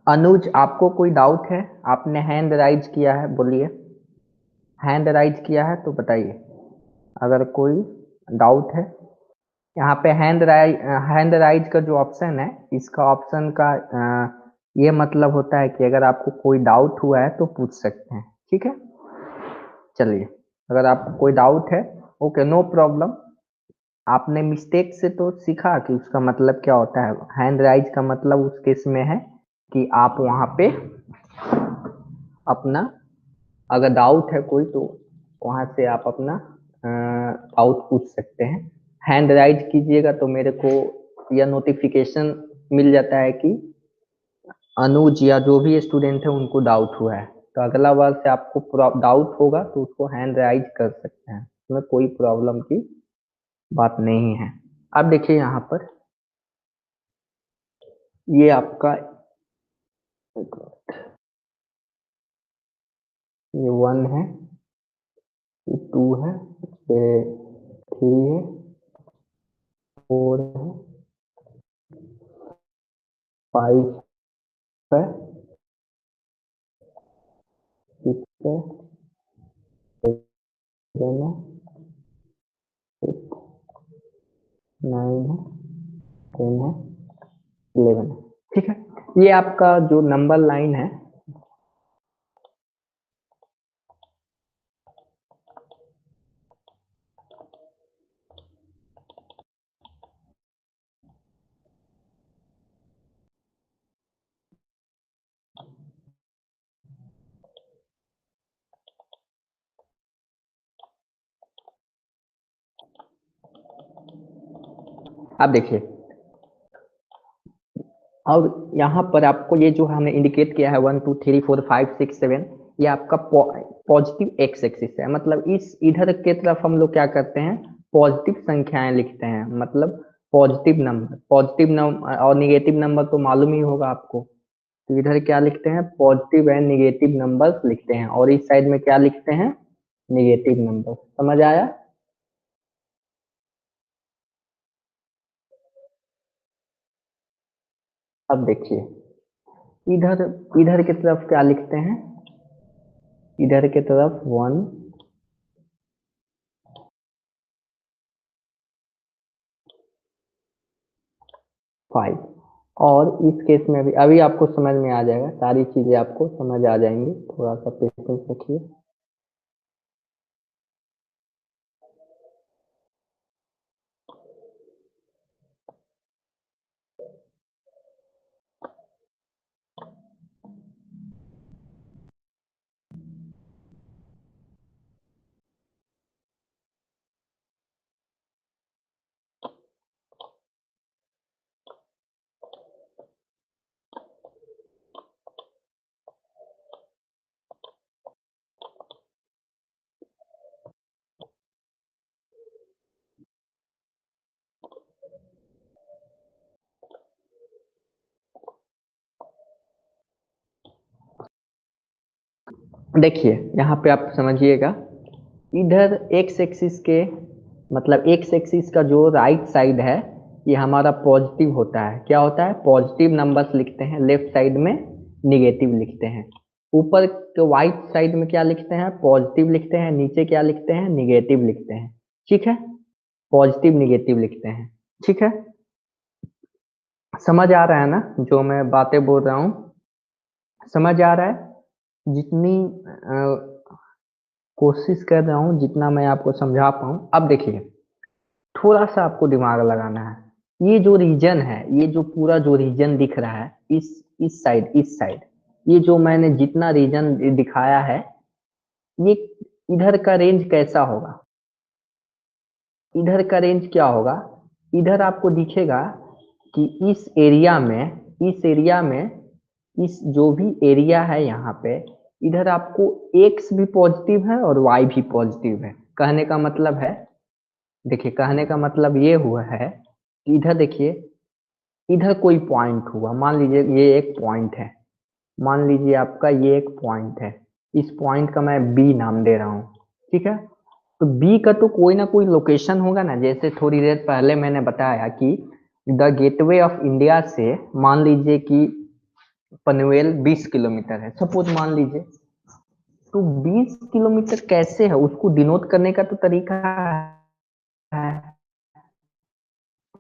अनुज आपको कोई डाउट है, आपने हैंड राइज किया है, बोलिए। हैंड राइज किया है तो बताइए अगर कोई डाउट है। यहाँ पे हैंड राइज का जो ऑप्शन है, इसका ऑप्शन का ये मतलब होता है कि अगर आपको कोई डाउट हुआ है तो पूछ सकते हैं, ठीक है। चलिए, अगर आपको कोई डाउट है, ओके नो प्रॉब्लम। आपने मिस्टेक से तो सीखा कि उसका मतलब क्या होता है। हैंड राइज का मतलब उस केस में है कि आप वहाँ पे अपना, अगर डाउट है कोई तो वहां से आप अपना डाउट पूछ सकते हैं। हैंड राइज कीजिएगा तो मेरे को यह नोटिफिकेशन मिल जाता है कि अनुज या जो भी स्टूडेंट है उनको डाउट हुआ है। तो अगला बार से आपको डाउट होगा तो उसको हैंड राइज कर सकते हैं, इसमें कोई प्रॉब्लम की बात नहीं है। अब देखिए यहाँ पर ये आपका, ये वन है, ये टू है, ये थ्री है, फोर है, फाइव है, सिक्स है, सेवन है, एट, नाइन है, टेन है, 11 है, ठीक है। ये आपका जो नंबर लाइन है, आप देखिए, और यहाँ पर आपको ये जो हमने इंडिकेट किया है 1 2 3 4 5 6 7, ये आपका पॉजिटिव एक्स एक्सिस है। मतलब इस इधर के तरफ हम लोग क्या करते हैं, पॉजिटिव संख्याएं लिखते हैं, मतलब पॉजिटिव नंबर और निगेटिव नंबर तो मालूम ही होगा आपको। तो इधर क्या लिखते हैं, पॉजिटिव एंड निगेटिव नंबर्स लिखते हैं, और इस साइड में क्या लिखते हैं, निगेटिव नंबर। समझ आया? अब देखिए इधर, इधर की तरफ क्या लिखते हैं, इधर की तरफ 1 5, और इस केस में भी अभी आपको समझ में आ जाएगा, सारी चीजें आपको समझ आ जाएंगी, थोड़ा सा पेशेंस रखिए। देखिए यहाँ पे आप समझिएगा, इधर एक्स एक्सिस के मतलब एक्स एक्सिस का जो राइट साइड है ये हमारा पॉजिटिव होता है। क्या होता है, पॉजिटिव नंबर्स लिखते हैं, लेफ्ट साइड में निगेटिव लिखते हैं। ऊपर के वाइट साइड में क्या लिखते हैं, पॉजिटिव लिखते हैं, नीचे क्या लिखते हैं, निगेटिव लिखते हैं। ठीक है, पॉजिटिव निगेटिव लिखते हैं। ठीक है, समझ आ रहा है ना जो मैं बातें बोल रहा हूँ, समझ आ रहा है? जितनी कोशिश कर रहा हूँ जितना मैं आपको समझा पाऊँ। अब देखिए थोड़ा सा आपको दिमाग लगाना है, ये जो रीजन है, ये जो पूरा जो रीजन दिख रहा है, इस साइड, इस साइड, ये जो मैंने जितना रीजन दिखाया है, ये इधर का रेंज कैसा होगा, इधर का रेंज क्या होगा, इधर आपको दिखेगा कि इस एरिया में, इस एरिया में, इस जो भी एरिया है यहाँ पे, इधर आपको एक्स भी पॉजिटिव है और वाई भी पॉजिटिव है। कहने का मतलब है, देखिए कहने का मतलब ये हुआ है कि इधर देखिए, इधर कोई पॉइंट हुआ, मान लीजिए ये एक पॉइंट है, मान लीजिए आपका ये एक पॉइंट है, इस पॉइंट का मैं बी नाम दे रहा हूँ। ठीक है, तो बी का तो कोई ना कोई लोकेशन होगा ना, जैसे थोड़ी देर पहले मैंने बताया कि द गेटवे ऑफ इंडिया से मान लीजिए कि पनवेल 20 किलोमीटर है, सपोज मान लीजिए, तो 20 किलोमीटर कैसे है उसको डिनोट करने का तो तरीका है,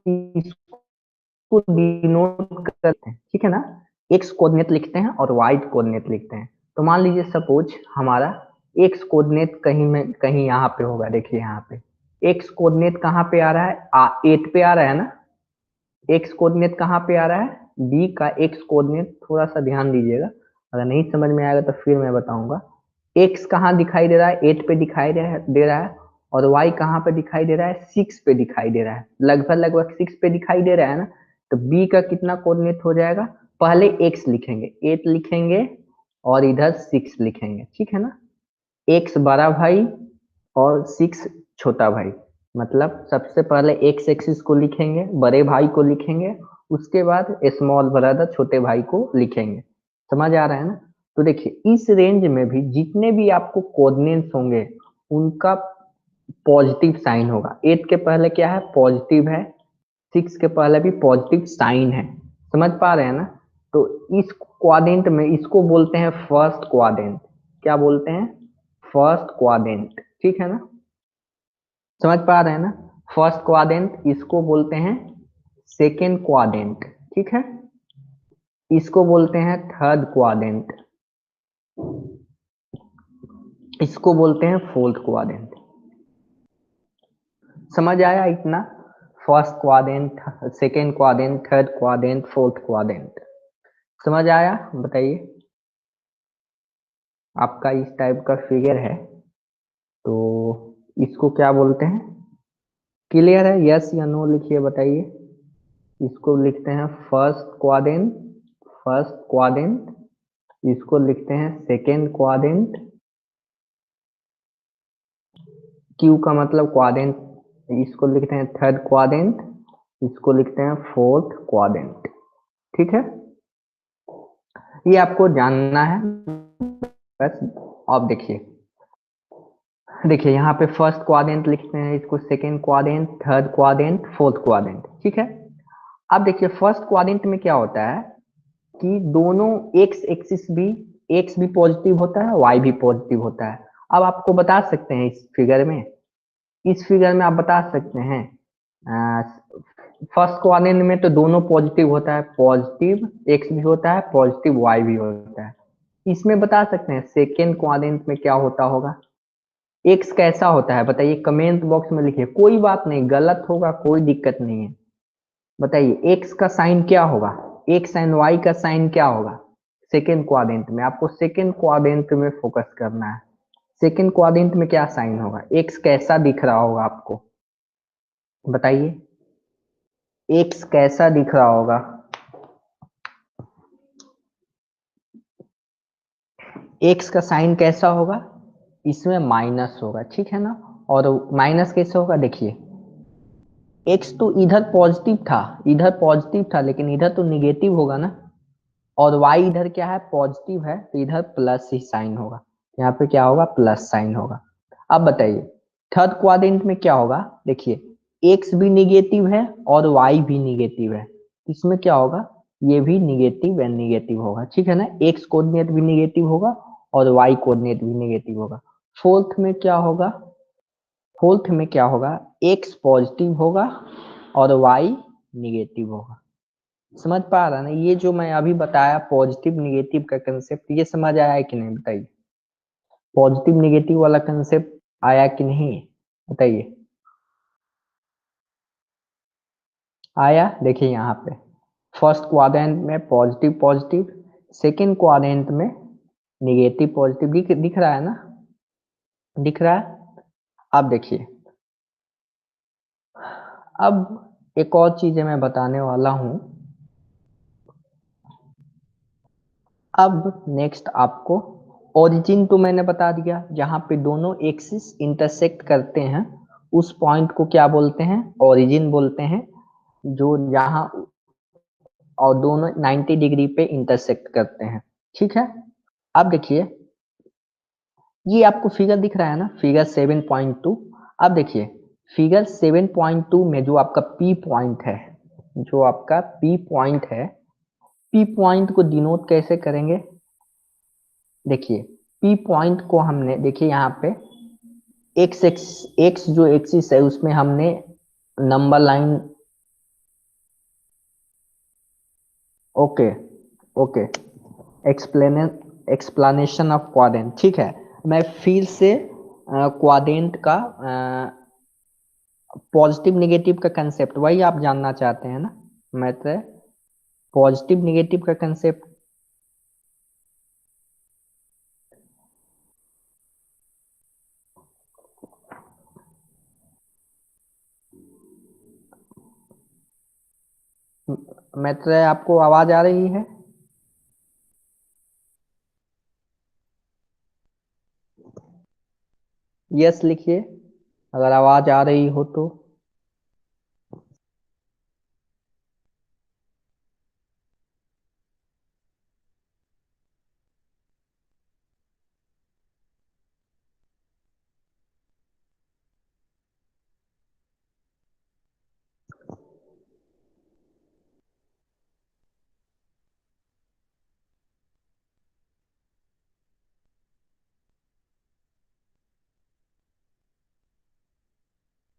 इसको डिनोट करते हैं। ठीक है ना, एक्स कोऑर्डिनेट लिखते हैं और वाई कोऑर्डिनेट लिखते हैं। तो मान लीजिए सपोज हमारा एक्स कोऑर्डिनेट कहीं में कहीं यहाँ पे होगा, देखिए यहाँ पे एक्स कोऑर्डिनेट कहाँ पे आ रहा है, 8 पे आ रहा है ना, एक्स कोऑर्डिनेट कहाँ पे आ रहा है, बी का एक्स कोऑर्डिनेट, थोड़ा सा ध्यान दीजिएगा, अगर नहीं समझ में आएगा तो फिर मैं बताऊंगा। एक्स कहाँ दिखाई दे रहा है, 8 पे दिखाई दे रहा है, और वाई कहाँ पे दिखाई दे रहा है, 6 पे दिखाई दे रहा है, लगभग लगभग 6 पे दिखाई दे रहा है ना। तो बी का कितना कोऑर्डिनेट हो जाएगा, पहले एक्स लिखेंगे, 8 लिखेंगे और इधर 6 लिखेंगे। ठीक है ना, एक्स बड़ा भाई और 6 छोटा भाई, मतलब सबसे पहले एक्स एक्सिस को लिखेंगे, बड़े भाई को लिखेंगे, उसके बाद स्मॉल ब्रदर छोटे भाई को लिखेंगे। समझ आ रहा है ना? तो देखिए इस रेंज में भी जितने भी आपको कोऑर्डिनेट्स होंगे उनका पॉजिटिव साइन होगा। 8 के पहले क्या है, पॉजिटिव है, 6 के पहले भी पॉजिटिव साइन है। समझ पा रहे हैं ना? तो इस क्वाड्रेंट में इसको बोलते हैं फर्स्ट क्वाड्रेंट। क्या बोलते हैं, फर्स्ट क्वाड्रेंट। ठीक है ना, समझ पा रहे हैं ना? फर्स्ट क्वाड्रेंट, इसको बोलते हैं सेकेंड क्वाड्रेंट। ठीक है, इसको बोलते हैं थर्ड क्वाड्रेंट, इसको बोलते हैं फोर्थ क्वाड्रेंट। समझ आया इतना? First quadrant, second quadrant, third quadrant, fourth quadrant, समझ आया? बताइए, आपका इस टाइप का फिगर है तो इसको क्या बोलते हैं? क्लियर है? यस या नो लिखिए, बताइए। इसको लिखते हैं फर्स्ट क्वाड्रेंट, फर्स्ट क्वाड्रेंट, इसको लिखते हैं सेकेंड क्वाड्रेंट, क्यू का मतलब क्वाड्रेंट, इसको लिखते हैं थर्ड क्वाड्रेंट, इसको लिखते हैं फोर्थ क्वाड्रेंट। ठीक है, ये आपको जानना है बस। अब देखिए देखिए यहाँ पे फर्स्ट क्वाड्रेंट लिखते हैं इसको, second quadrant, third quadrant, fourth quadrant, ठीक है। अब देखिए फर्स्ट क्वाड्रेंट में क्या होता है कि दोनों एक्स एक्सिस भी, एक्स भी पॉजिटिव होता है, वाई भी पॉजिटिव होता है। अब आपको बता सकते हैं इस फिगर में आप बता सकते हैं फर्स्ट क्वाड्रेंट में तो दोनों पॉजिटिव होता है, पॉजिटिव एक्स भी होता है, पॉजिटिव वाई भी होता है। इसमें बता सकते हैं सेकेंड क्वाड्रेंट में क्या होता होगा, एक्स कैसा होता है बताइए, कमेंट बॉक्स में लिखिए, कोई बात नहीं, गलत होगा कोई दिक्कत नहीं है। बताइए एक्स का साइन क्या होगा, एक्स एंड वाई का साइन क्या होगा सेकेंड क्वाड्रेंट में। आपको सेकेंड क्वाड्रेंट में फोकस करना है। सेकेंड क्वाड्रेंट में क्या साइन होगा, एक्स कैसा दिख रहा होगा आपको, बताइए एक्स कैसा दिख रहा होगा। एक्स का साइन कैसा होगा, इसमें माइनस होगा, ठीक है ना। और माइनस कैसे होगा, देखिए एक्स तो इधर पॉजिटिव था लेकिन इधर तो निगेटिव होगा ना, और वाई इधर क्या है, पॉजिटिव है, तो इधर प्लस ही साइन होगा, यहाँ पे क्या होगा, प्लस साइन होगा। अब बताइए थर्ड क्वाड्रेंट में क्या होगा, देखिए एक्स भी निगेटिव है और वाई भी निगेटिव है, इसमें क्या होगा, ये भी निगेटिव एंड निगेटिव होगा, ठीक है ना। एक्स कोऑर्डिनेट भी निगेटिव होगा और वाई कोऑर्डिनेट भी निगेटिव होगा। फोर्थ में क्या होगा, एक्स पॉजिटिव होगा और वाई निगेटिव होगा। समझ पा रहा ना, ये जो मैं अभी बताया पॉजिटिव निगेटिव का कंसेप्ट, ये समझ आया है कि नहीं बताइए, पॉजिटिव निगेटिव वाला कंसेप्ट आया कि नहीं बताइए, आया। देखिए यहाँ पे फर्स्ट क्वाड्रेंट में पॉजिटिव पॉजिटिव, सेकेंड क्वाड्रेंट में निगेटिव पॉजिटिव, दिख रहा है ना, दिख रहा है। अब देखिए अब एक और चीज मैं बताने वाला हूं। अब नेक्स्ट आपको ओरिजिन तो मैंने बता दिया, जहां पे दोनों एक्सिस इंटरसेक्ट करते हैं उस पॉइंट को क्या बोलते हैं, ओरिजिन बोलते हैं, जो जहां और दोनों 90 डिग्री पे इंटरसेक्ट करते हैं, ठीक है। अब देखिए ये आपको फिगर दिख रहा है ना, फिगर 7.2। अब देखिए फिगर 7.2 में जो आपका पी पॉइंट है, जो आपका पी पॉइंट है, पी पॉइंट को डिनोट कैसे करेंगे, देखिए पी पॉइंट को हमने, देखिए यहाँ पे एक्स जो एक्सिस है उसमें हमने number line, okay okay, explanation of quadrant, ठीक है। मैं फिर से क्वाड्रेंट का पॉजिटिव निगेटिव का कंसेप्ट, वही आप जानना चाहते हैं ना, मैं तो पॉजिटिव निगेटिव का कंसेप्ट, मैं तो आपको आवाज आ रही है, यस लिखिए अगर आवाज आ रही हो तो।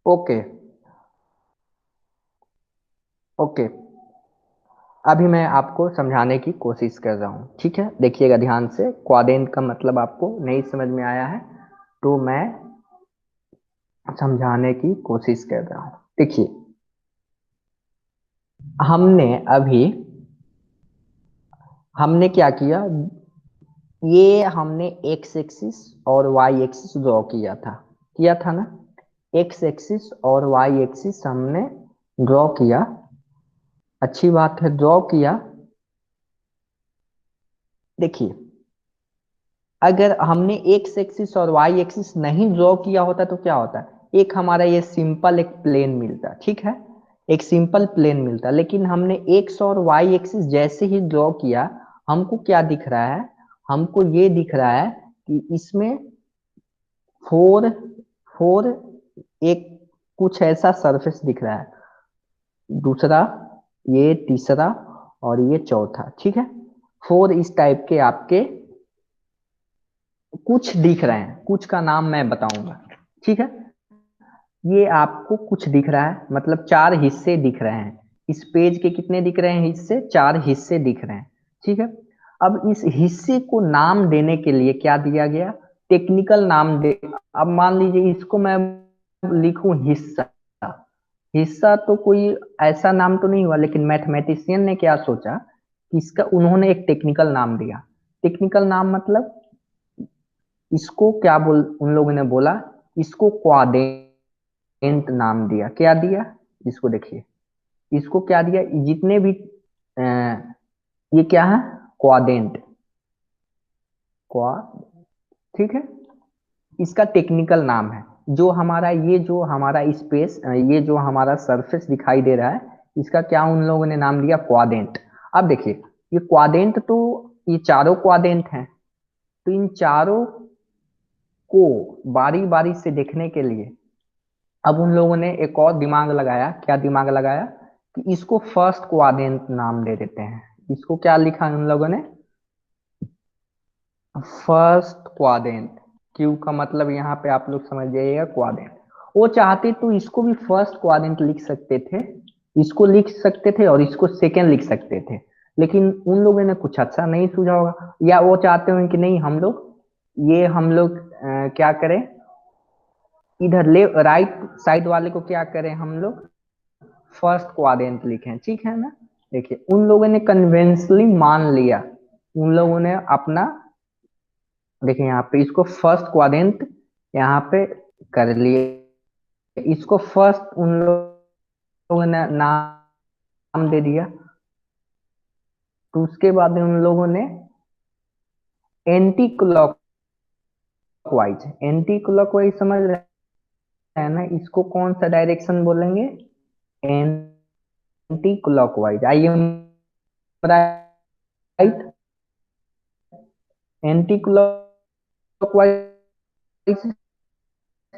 ओके ओके, अभी मैं आपको समझाने की कोशिश कर रहा हूँ, ठीक है। देखिएगा ध्यान से, क्वाड्रेंट का मतलब आपको नहीं समझ में आया है तो मैं समझाने की कोशिश कर रहा हूँ। देखिए हमने अभी हमने क्या किया, ये हमने एक्स एक्सिस और वाई एक्सिस ड्रॉ किया था ना, एक्स एक्सिस और वाई एक्सिस हमने ड्रॉ किया, अच्छी बात है ड्रॉ किया। देखिए अगर हमने एक्स एक्सिस और वाई एक्सिस नहीं ड्रॉ किया होता तो क्या होता, एक हमारा ये सिंपल एक प्लेन मिलता, ठीक है, एक सिंपल प्लेन मिलता, लेकिन हमने एक्स और वाई एक्सिस जैसे ही ड्रॉ किया हमको क्या दिख रहा है, हमको ये दिख रहा है कि इसमें फोर फोर एक कुछ ऐसा सरफेस दिख रहा है, दूसरा, ये तीसरा और ये चौथा, ठीक है। फोर इस टाइप के आपके कुछ दिख रहे हैं, कुछ का नाम मैं बताऊंगा, ठीक है। ये आपको कुछ दिख रहा है, मतलब चार हिस्से दिख रहे हैं। इस पेज के कितने दिख रहे हैं हिस्से, चार हिस्से दिख रहे हैं, ठीक है। अब इस हिस्से को नाम देने के लिए क्या दिया गया, टेक्निकल नाम दे। अब मान लीजिए इसको मैं लिखूं हिस्सा, हिस्सा तो कोई ऐसा नाम तो नहीं हुआ, लेकिन मैथमेटिशियन ने क्या सोचा कि इसका उन्होंने एक टेक्निकल नाम दिया। टेक्निकल नाम मतलब इसको क्या बोल, उन लोगों ने बोला इसको क्वाड्रेंट नाम दिया। क्या दिया, इसको देखिए, इसको क्या दिया, जितने भी ये क्या है, क्वाड्रेंट, क्वा, ठीक है। इसका टेक्निकल नाम है। जो हमारा ये जो हमारा स्पेस, ये जो हमारा सरफेस दिखाई दे रहा है, इसका क्या उन लोगों ने नाम दिया, क्वाड्रेंट। अब देखिए ये क्वाड्रेंट तो, ये चारों क्वाड्रेंट हैं, तो इन चारों को बारी बारी से देखने के लिए अब उन लोगों ने एक और दिमाग लगाया। क्या दिमाग लगाया कि इसको फर्स्ट क्वाड्रेंट नाम दे देते हैं। इसको क्या लिखा उन लोगों ने, फर्स्ट क्वाड्रेंट। क्यू का मतलब यहाँ पे आप लोग समझ जाइएगा, क्वाड्रेंट। वो चाहते तो इसको भी फर्स्ट क्वाड्रेंट लिख सकते थे, इसको लिख सकते थे और इसको सेकेंड लिख सकते थे, लेकिन उन लोगों ने कुछ अच्छा नहीं सूझा होगा, या वो चाहते होंगे कि नहीं हम लोग ये हम लोग क्या करें, इधर ले राइट साइड वाले को क्या करें हम लोग, फर्स्ट क्वाड्रेंट लिखें, ठीक है ना। देखिए उन लोगों ने कन्वेंशनली मान लिया, उन लोगों ने अपना, देखिए यहाँ पे इसको फर्स्ट क्वाड्रेंट यहाँ पे कर लिए, इसको फर्स्ट उन लोगों ने नाम दे दिया। तो उसके बाद उन लोगों ने एंटी क्लॉकवाइज, एंटी क्लॉकवाइज समझ रहे हैं ना, इसको कौन सा डायरेक्शन बोलेंगे, anti clockwise. I am right, anti clockwise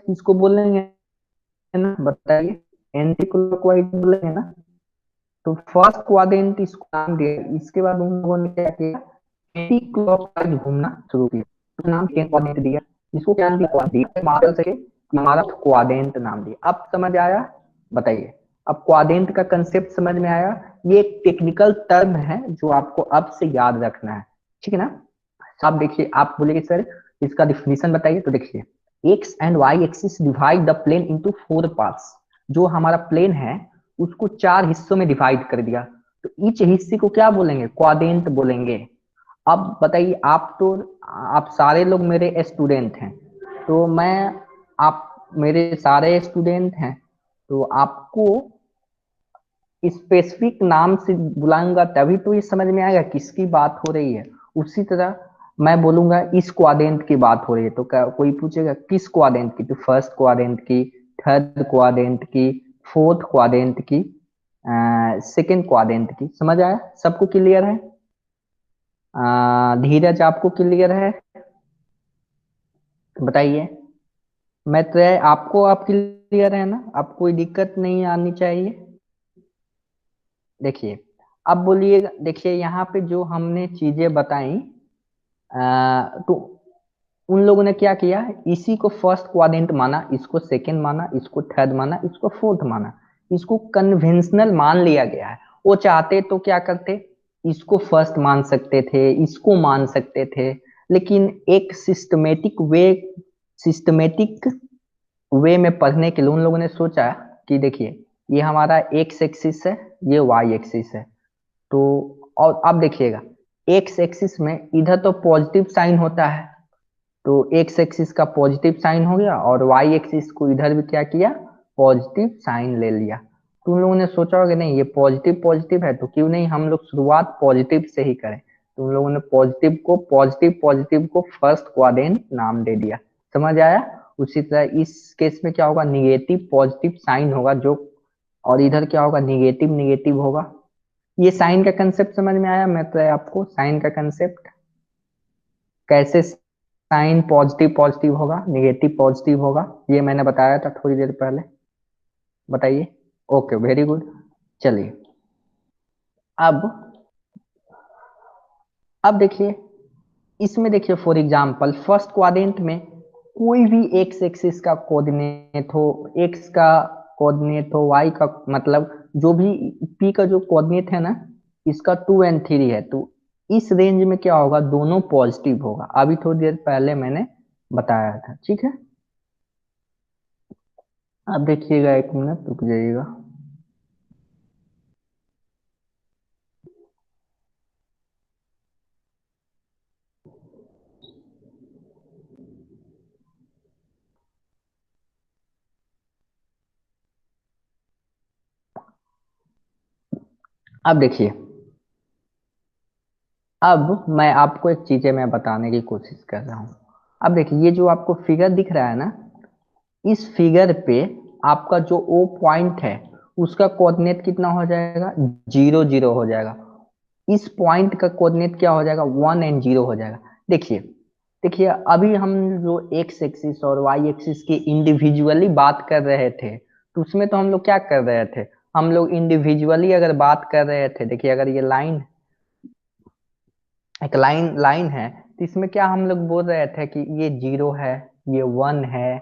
इसको बोलेंगे ना, बताइए, एंटी क्लॉकवाइज बोलेंगे ना। तो फर्स्ट क्वाड्रेंट इसको नाम दिया, इसके बाद उन लोगों ने क्या किया, एंटी क्लॉकवाइज घूमना शुरू किया, तो नाम क्वाड्रेंट दिया। इसको क्या दिया, मॉडल से हमारा क्वाड्रेंट नाम दिया। अब समझ आया, बताइए, अब क्वाड्रेंट का कंसेप्ट समझ में आया। ये एक टेक्निकल टर्म है जो आपको अब से याद रखना है, ठीक है ना। आप देखिए, आप बोलेंगे सर इसका डिफिनीशन बताइए, तो देखिए X and Y axis divide the plane into four parts. जो हमारा प्लेन है उसको चार हिस्सों में डिवाइड कर दिया, तो ईच हिस्से को क्या बोलेंगे, क्वाड्रेंट बोलेंगे। अब बताइए, आप तो, आप सारे लोग मेरे स्टूडेंट हैं, तो मैं, आप मेरे सारे स्टूडेंट हैं, तो आपको स्पेसिफिक नाम से बुलाऊंगा तभी तो ये समझ में आएगा किसकी बात हो रही है। उसी तरह मैं बोलूंगा इस क्वाड्रेंट की बात हो रही है, तो क्या कोई पूछेगा किस क्वाड्रेंट की, तो फर्स्ट क्वाड्रेंट की, थर्ड क्वाड्रेंट की, फोर्थ क्वाड्रेंट की, सेकेंड क्वाड्रेंट की। समझ आया, सबको क्लियर है, धीरज आपको क्लियर है, बताइए। मैं तो आपको, आप क्लियर है ना, आप कोई दिक्कत नहीं आनी चाहिए। देखिए अब बोलिएगा, देखिए यहाँ पे जो हमने चीजें बताई, तो उन लोगों ने क्या किया, इसी को फर्स्ट क्वाड्रेंट माना, इसको सेकंड माना, इसको थर्ड माना, इसको फोर्थ माना, इसको कन्वेंशनल मान लिया गया है। वो चाहते तो क्या करते, इसको फर्स्ट मान सकते थे, इसको मान सकते थे, लेकिन एक सिस्टमेटिक वे में पढ़ने के लिए उन लोगों ने सोचा कि देखिए ये हमारा एक्स एक्सिस है, ये वाई एक्सिस है, तो और अब देखिएगा एक्स एक्सिस में इधर तो पॉजिटिव साइन होता है, तो एक्स एक्सिस का पॉजिटिव साइन हो गया, और वाई एक्सिस को इधर भी क्या किया, पॉजिटिव साइन ले लिया। तो उन लोगों ने सोचा होगा नहीं ये पॉजिटिव पॉजिटिव है, तो क्यों नहीं हम लोग शुरुआत पॉजिटिव से ही करें। तो उन लोगों ने पॉजिटिव पॉजिटिव को फर्स्ट क्वाड्रेंट नाम दे दिया। समझ आया। उसी तरह इस केस में क्या होगा, निगेटिव पॉजिटिव साइन होगा जो, और इधर क्या होगा, निगेटिव निगेटिव होगा। ये साइन का कंसेप्ट समझ में आया मतलब आपको साइन का कंसेप्ट, कैसे साइन पॉजिटिव पॉजिटिव होगा, निगेटिव पॉजिटिव होगा, ये मैंने बताया था थोड़ी देर पहले। बताइए। Okay, very good. चलिए, अब अब देखिए, इसमें देखिए फॉर एग्जांपल फर्स्ट क्वाड्रेंट में कोई भी एक्स एक्सिस का कोऑर्डिनेट हो, एक्स का कोऑर्डिनेट हो, वाई का मतलब जो भी पी का जो कोऑर्डिनेट है ना, इसका 2 और 3 है, तो इस रेंज में क्या होगा, दोनों पॉजिटिव होगा। अभी थोड़ी देर पहले मैंने बताया था, ठीक है। अब देखिएगा, एक मिनट रुक जाइएगा। अब देखिए, अब मैं आपको एक चीजें मैं बताने की कोशिश कर रहा हूँ। अब देखिए, ये जो आपको फिगर दिख रहा है ना, इस फिगर पे आपका जो ओ पॉइंट है उसका कोऑर्डिनेट कितना हो जाएगा, 0 0 हो जाएगा। इस पॉइंट का कोऑर्डिनेट क्या हो जाएगा, 1 और 0 हो जाएगा। देखिए, देखिए अभी हम जो एक्स एक्सिस और वाई एक्सिस की इंडिविजुअली बात कर रहे थे, तो उसमें तो हम लोग क्या कर रहे थे, हम लोग इंडिविजुअली अगर बात कर रहे थे, देखिए अगर ये लाइन, एक लाइन लाइन है, तो इसमें क्या हम लोग बोल रहे थे कि ये 0 है, ये 1 है,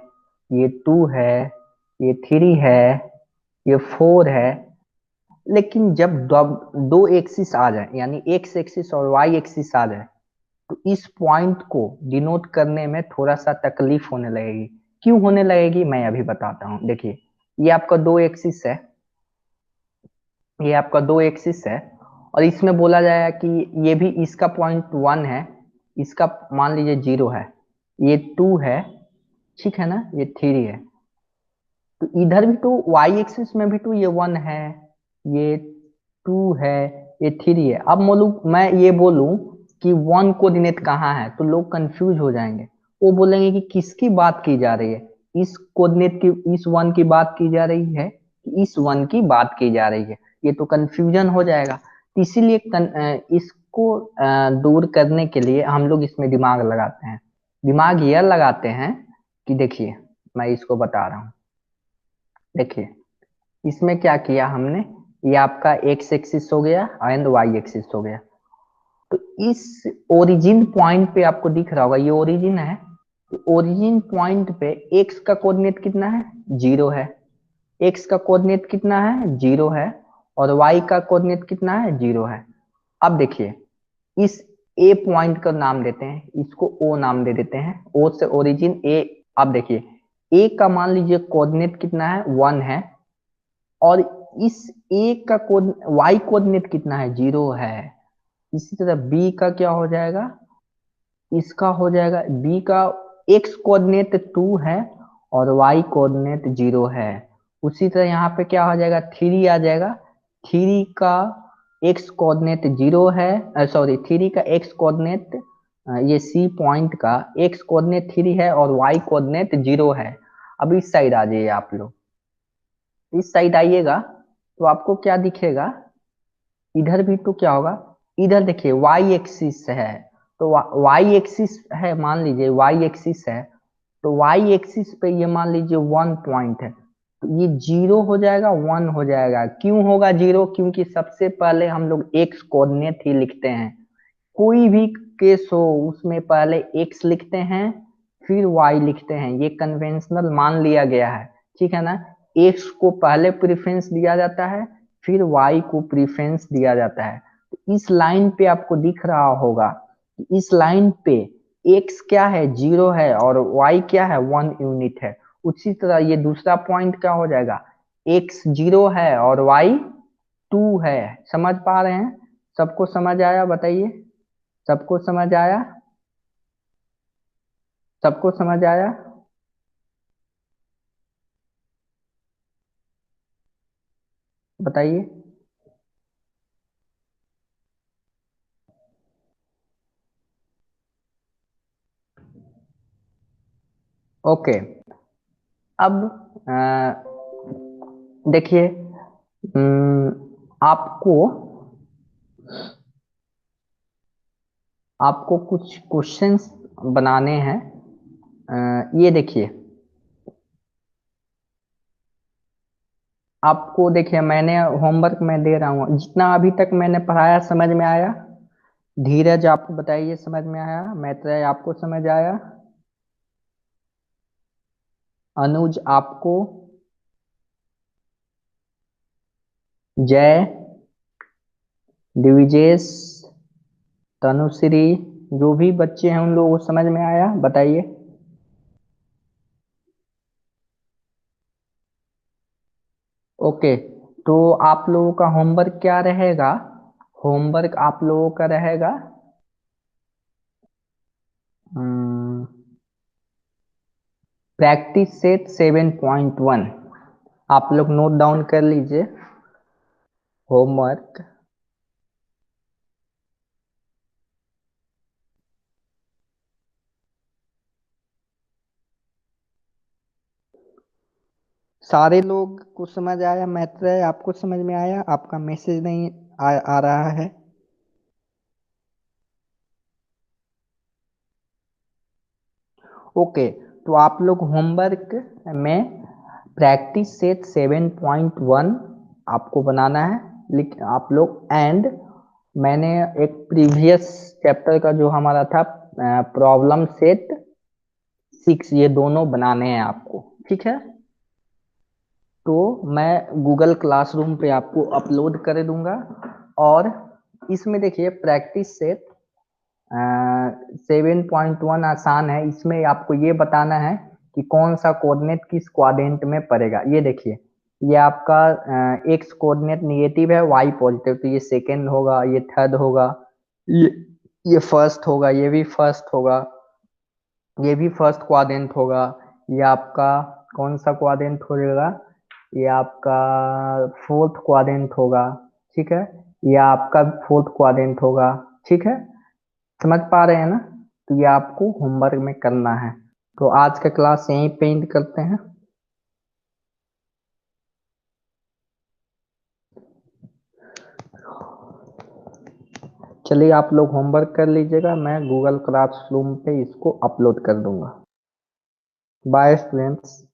ये 2 है, ये 3 है, ये 4 है। लेकिन जब दो एक्सिस आ जाए, यानी एक्स एक्सिस और वाई एक्सिस आ जाए, तो इस पॉइंट को डिनोट करने में थोड़ा सा तकलीफ होने लगेगी। क्यों होने लगेगी, मैं अभी बताता हूँ। देखिए, ये आपका दो एक्सिस है, ये आपका दो एक्सिस है, और इसमें बोला जाएगा कि ये भी इसका पॉइंट 1 है, इसका मान लीजिए 0 है, ये 2 है, ठीक है ना, ये 3 है। तो इधर भी तो वाई एक्सिस में भी तो ये 1 है, ये 2 है, ये 3 है। अब मैं ये बोलूं कि 1 कोऑर्डिनेट कहाँ है, तो लोग कंफ्यूज हो जाएंगे। वो बोलेंगे कि किसकी बात की जा रही है, इस कोऑर्डिनेट की, इस 1 की बात की जा रही है कि इस 1 की बात की जा रही है, ये तो कंफ्यूजन हो जाएगा। तो इसीलिए इसको दूर करने के लिए हम लोग इसमें दिमाग लगाते हैं। दिमाग यह लगाते हैं कि देखिए, मैं इसको बता रहा हूँ। देखिए, इसमें क्या किया हमने, ये आपका एक्स एक्सिस हो गया एंड वाई एक्सिस हो गया। तो इस ओरिजिन पॉइंट पे आपको दिख रहा होगा, ये ओरिजिन है। तो ओरिजिन पॉइंट पे एक्स का कोऑर्डिनेट कितना है, 0 है। एक्स का कोऑर्डिनेट कितना है, 0 है। और वाई का कोऑर्डिनेट कितना है, 0 है। अब देखिए, इस ए पॉइंट का नाम देते हैं, इसको ओ नाम दे देते हैं, ओ से ओरिजिन ए। अब देखिए, ए का मान लीजिए कोऑर्डिनेट कितना है, 1 है। और इस ए का कोड वाई कोऑर्डिनेट कितना है, 0 है। इसी तरह बी का क्या हो जाएगा, इसका हो जाएगा, बी का एक्स कोऑर्डिनेट 2 है और वाई कोऑर्डिनेट 0 है। उसी तरह यहाँ पे क्या हो जाएगा, 3 आ जाएगा। 3 का एक्स कोऑर्डिनेट 0 है, सॉरी 3 का एक्स कोऑर्डिनेट, ये सी पॉइंट का एक्स कोऑर्डिनेट 3 है और वाई कोऑर्डिनेट 0 है। अब इस साइड आ जाइए आप लोग, इस साइड आइएगा, तो आपको क्या दिखेगा, इधर भी तो क्या होगा, इधर देखिए वाई एक्सिस है, तो वाई एक्सिस है, मान लीजिए वाई एक्सिस है, तो वाई एक्सिस पे ये मान लीजिए 1 पॉइंट है, तो ये 0 हो जाएगा, 1 हो जाएगा। क्यों होगा 0, क्योंकि सबसे पहले हम लोग एक्स कोऑर्डिनेट ही लिखते हैं। कोई भी केस हो उसमें पहले एक्स लिखते हैं फिर वाई लिखते हैं, ये कन्वेंशनल मान लिया गया है, ठीक है ना। एक्स को पहले प्रेफरेंस दिया जाता है, फिर वाई को प्रेफरेंस दिया जाता है। तो इस लाइन पे आपको दिख रहा होगा कि इस लाइन पे एक्स क्या है, 0 है, और वाई क्या है, 1 यूनिट है। उसी तरह ये दूसरा पॉइंट क्या हो जाएगा, एक्स 0 है और वाई 2 है। समझ पा रहे हैं, सबको समझ आया, बताइए। सबको समझ आया, सबको समझ आया, बताइए। ओके, अब देखिए, आपको आपको कुछ क्वेश्चंस बनाने हैं। ये देखिए, आपको देखिए मैंने होमवर्क में दे रहा हूँ, जितना अभी तक मैंने पढ़ाया समझ में आया? धीरज आपको बताइए समझ में आया? मैत्रेय आपको समझ आया? अनुज आपको? जय, दिविजेश, तनुश्री, जो भी बच्चे हैं उन लोगों को समझ में आया बताइए। ओके, तो आप लोगों का होमवर्क क्या रहेगा? होमवर्क आप लोगों का रहेगा प्रैक्टिस सेट 7.1। आप लोग नोट डाउन कर लीजिए होमवर्क। सारे लोग को समझ आया? मैत्रेय आपको समझ में आया? आपका मैसेज नहीं आ रहा है? ओके, तो आप लोग होमवर्क में प्रैक्टिस सेट 7.1 आपको बनाना है। आप लोग एंड मैंने एक प्रीवियस चैप्टर का जो हमारा था प्रॉब्लम सेट 6, ये दोनों बनाने हैं आपको, ठीक है? तो मैं गूगल क्लासरूम पे आपको अपलोड कर दूंगा। और इसमें देखिए प्रैक्टिस सेट 7.1 आसान है। इसमें आपको ये बताना है कि कौन सा कोऑर्डिनेट किस क्वाड्रेंट में पड़ेगा। ये देखिए, ये आपका एक्स कोऑर्डिनेट निगेटिव है, वाई पॉजिटिव, तो ये सेकेंड होगा, ये थर्ड होगा, ये ये फर्स्ट होगा, ये भी फर्स्ट होगा, ये भी फर्स्ट क्वाड्रेंट होगा। ये आपका कौन सा क्वाड्रेंट होगा? ये आपका फोर्थ क्वाड्रेंट होगा, ठीक है? ये आपका फोर्थ क्वाड्रेंट होगा, ठीक है? समझ पा रहे हैं ना? तो ये आपको होमवर्क में करना है। तो आज का क्लास यहीं पे एंड करते हैं। चलिए आप लोग होमवर्क कर लीजिएगा, मैं गूगल क्लासरूम पे इसको अपलोड कर दूंगा। Bye students.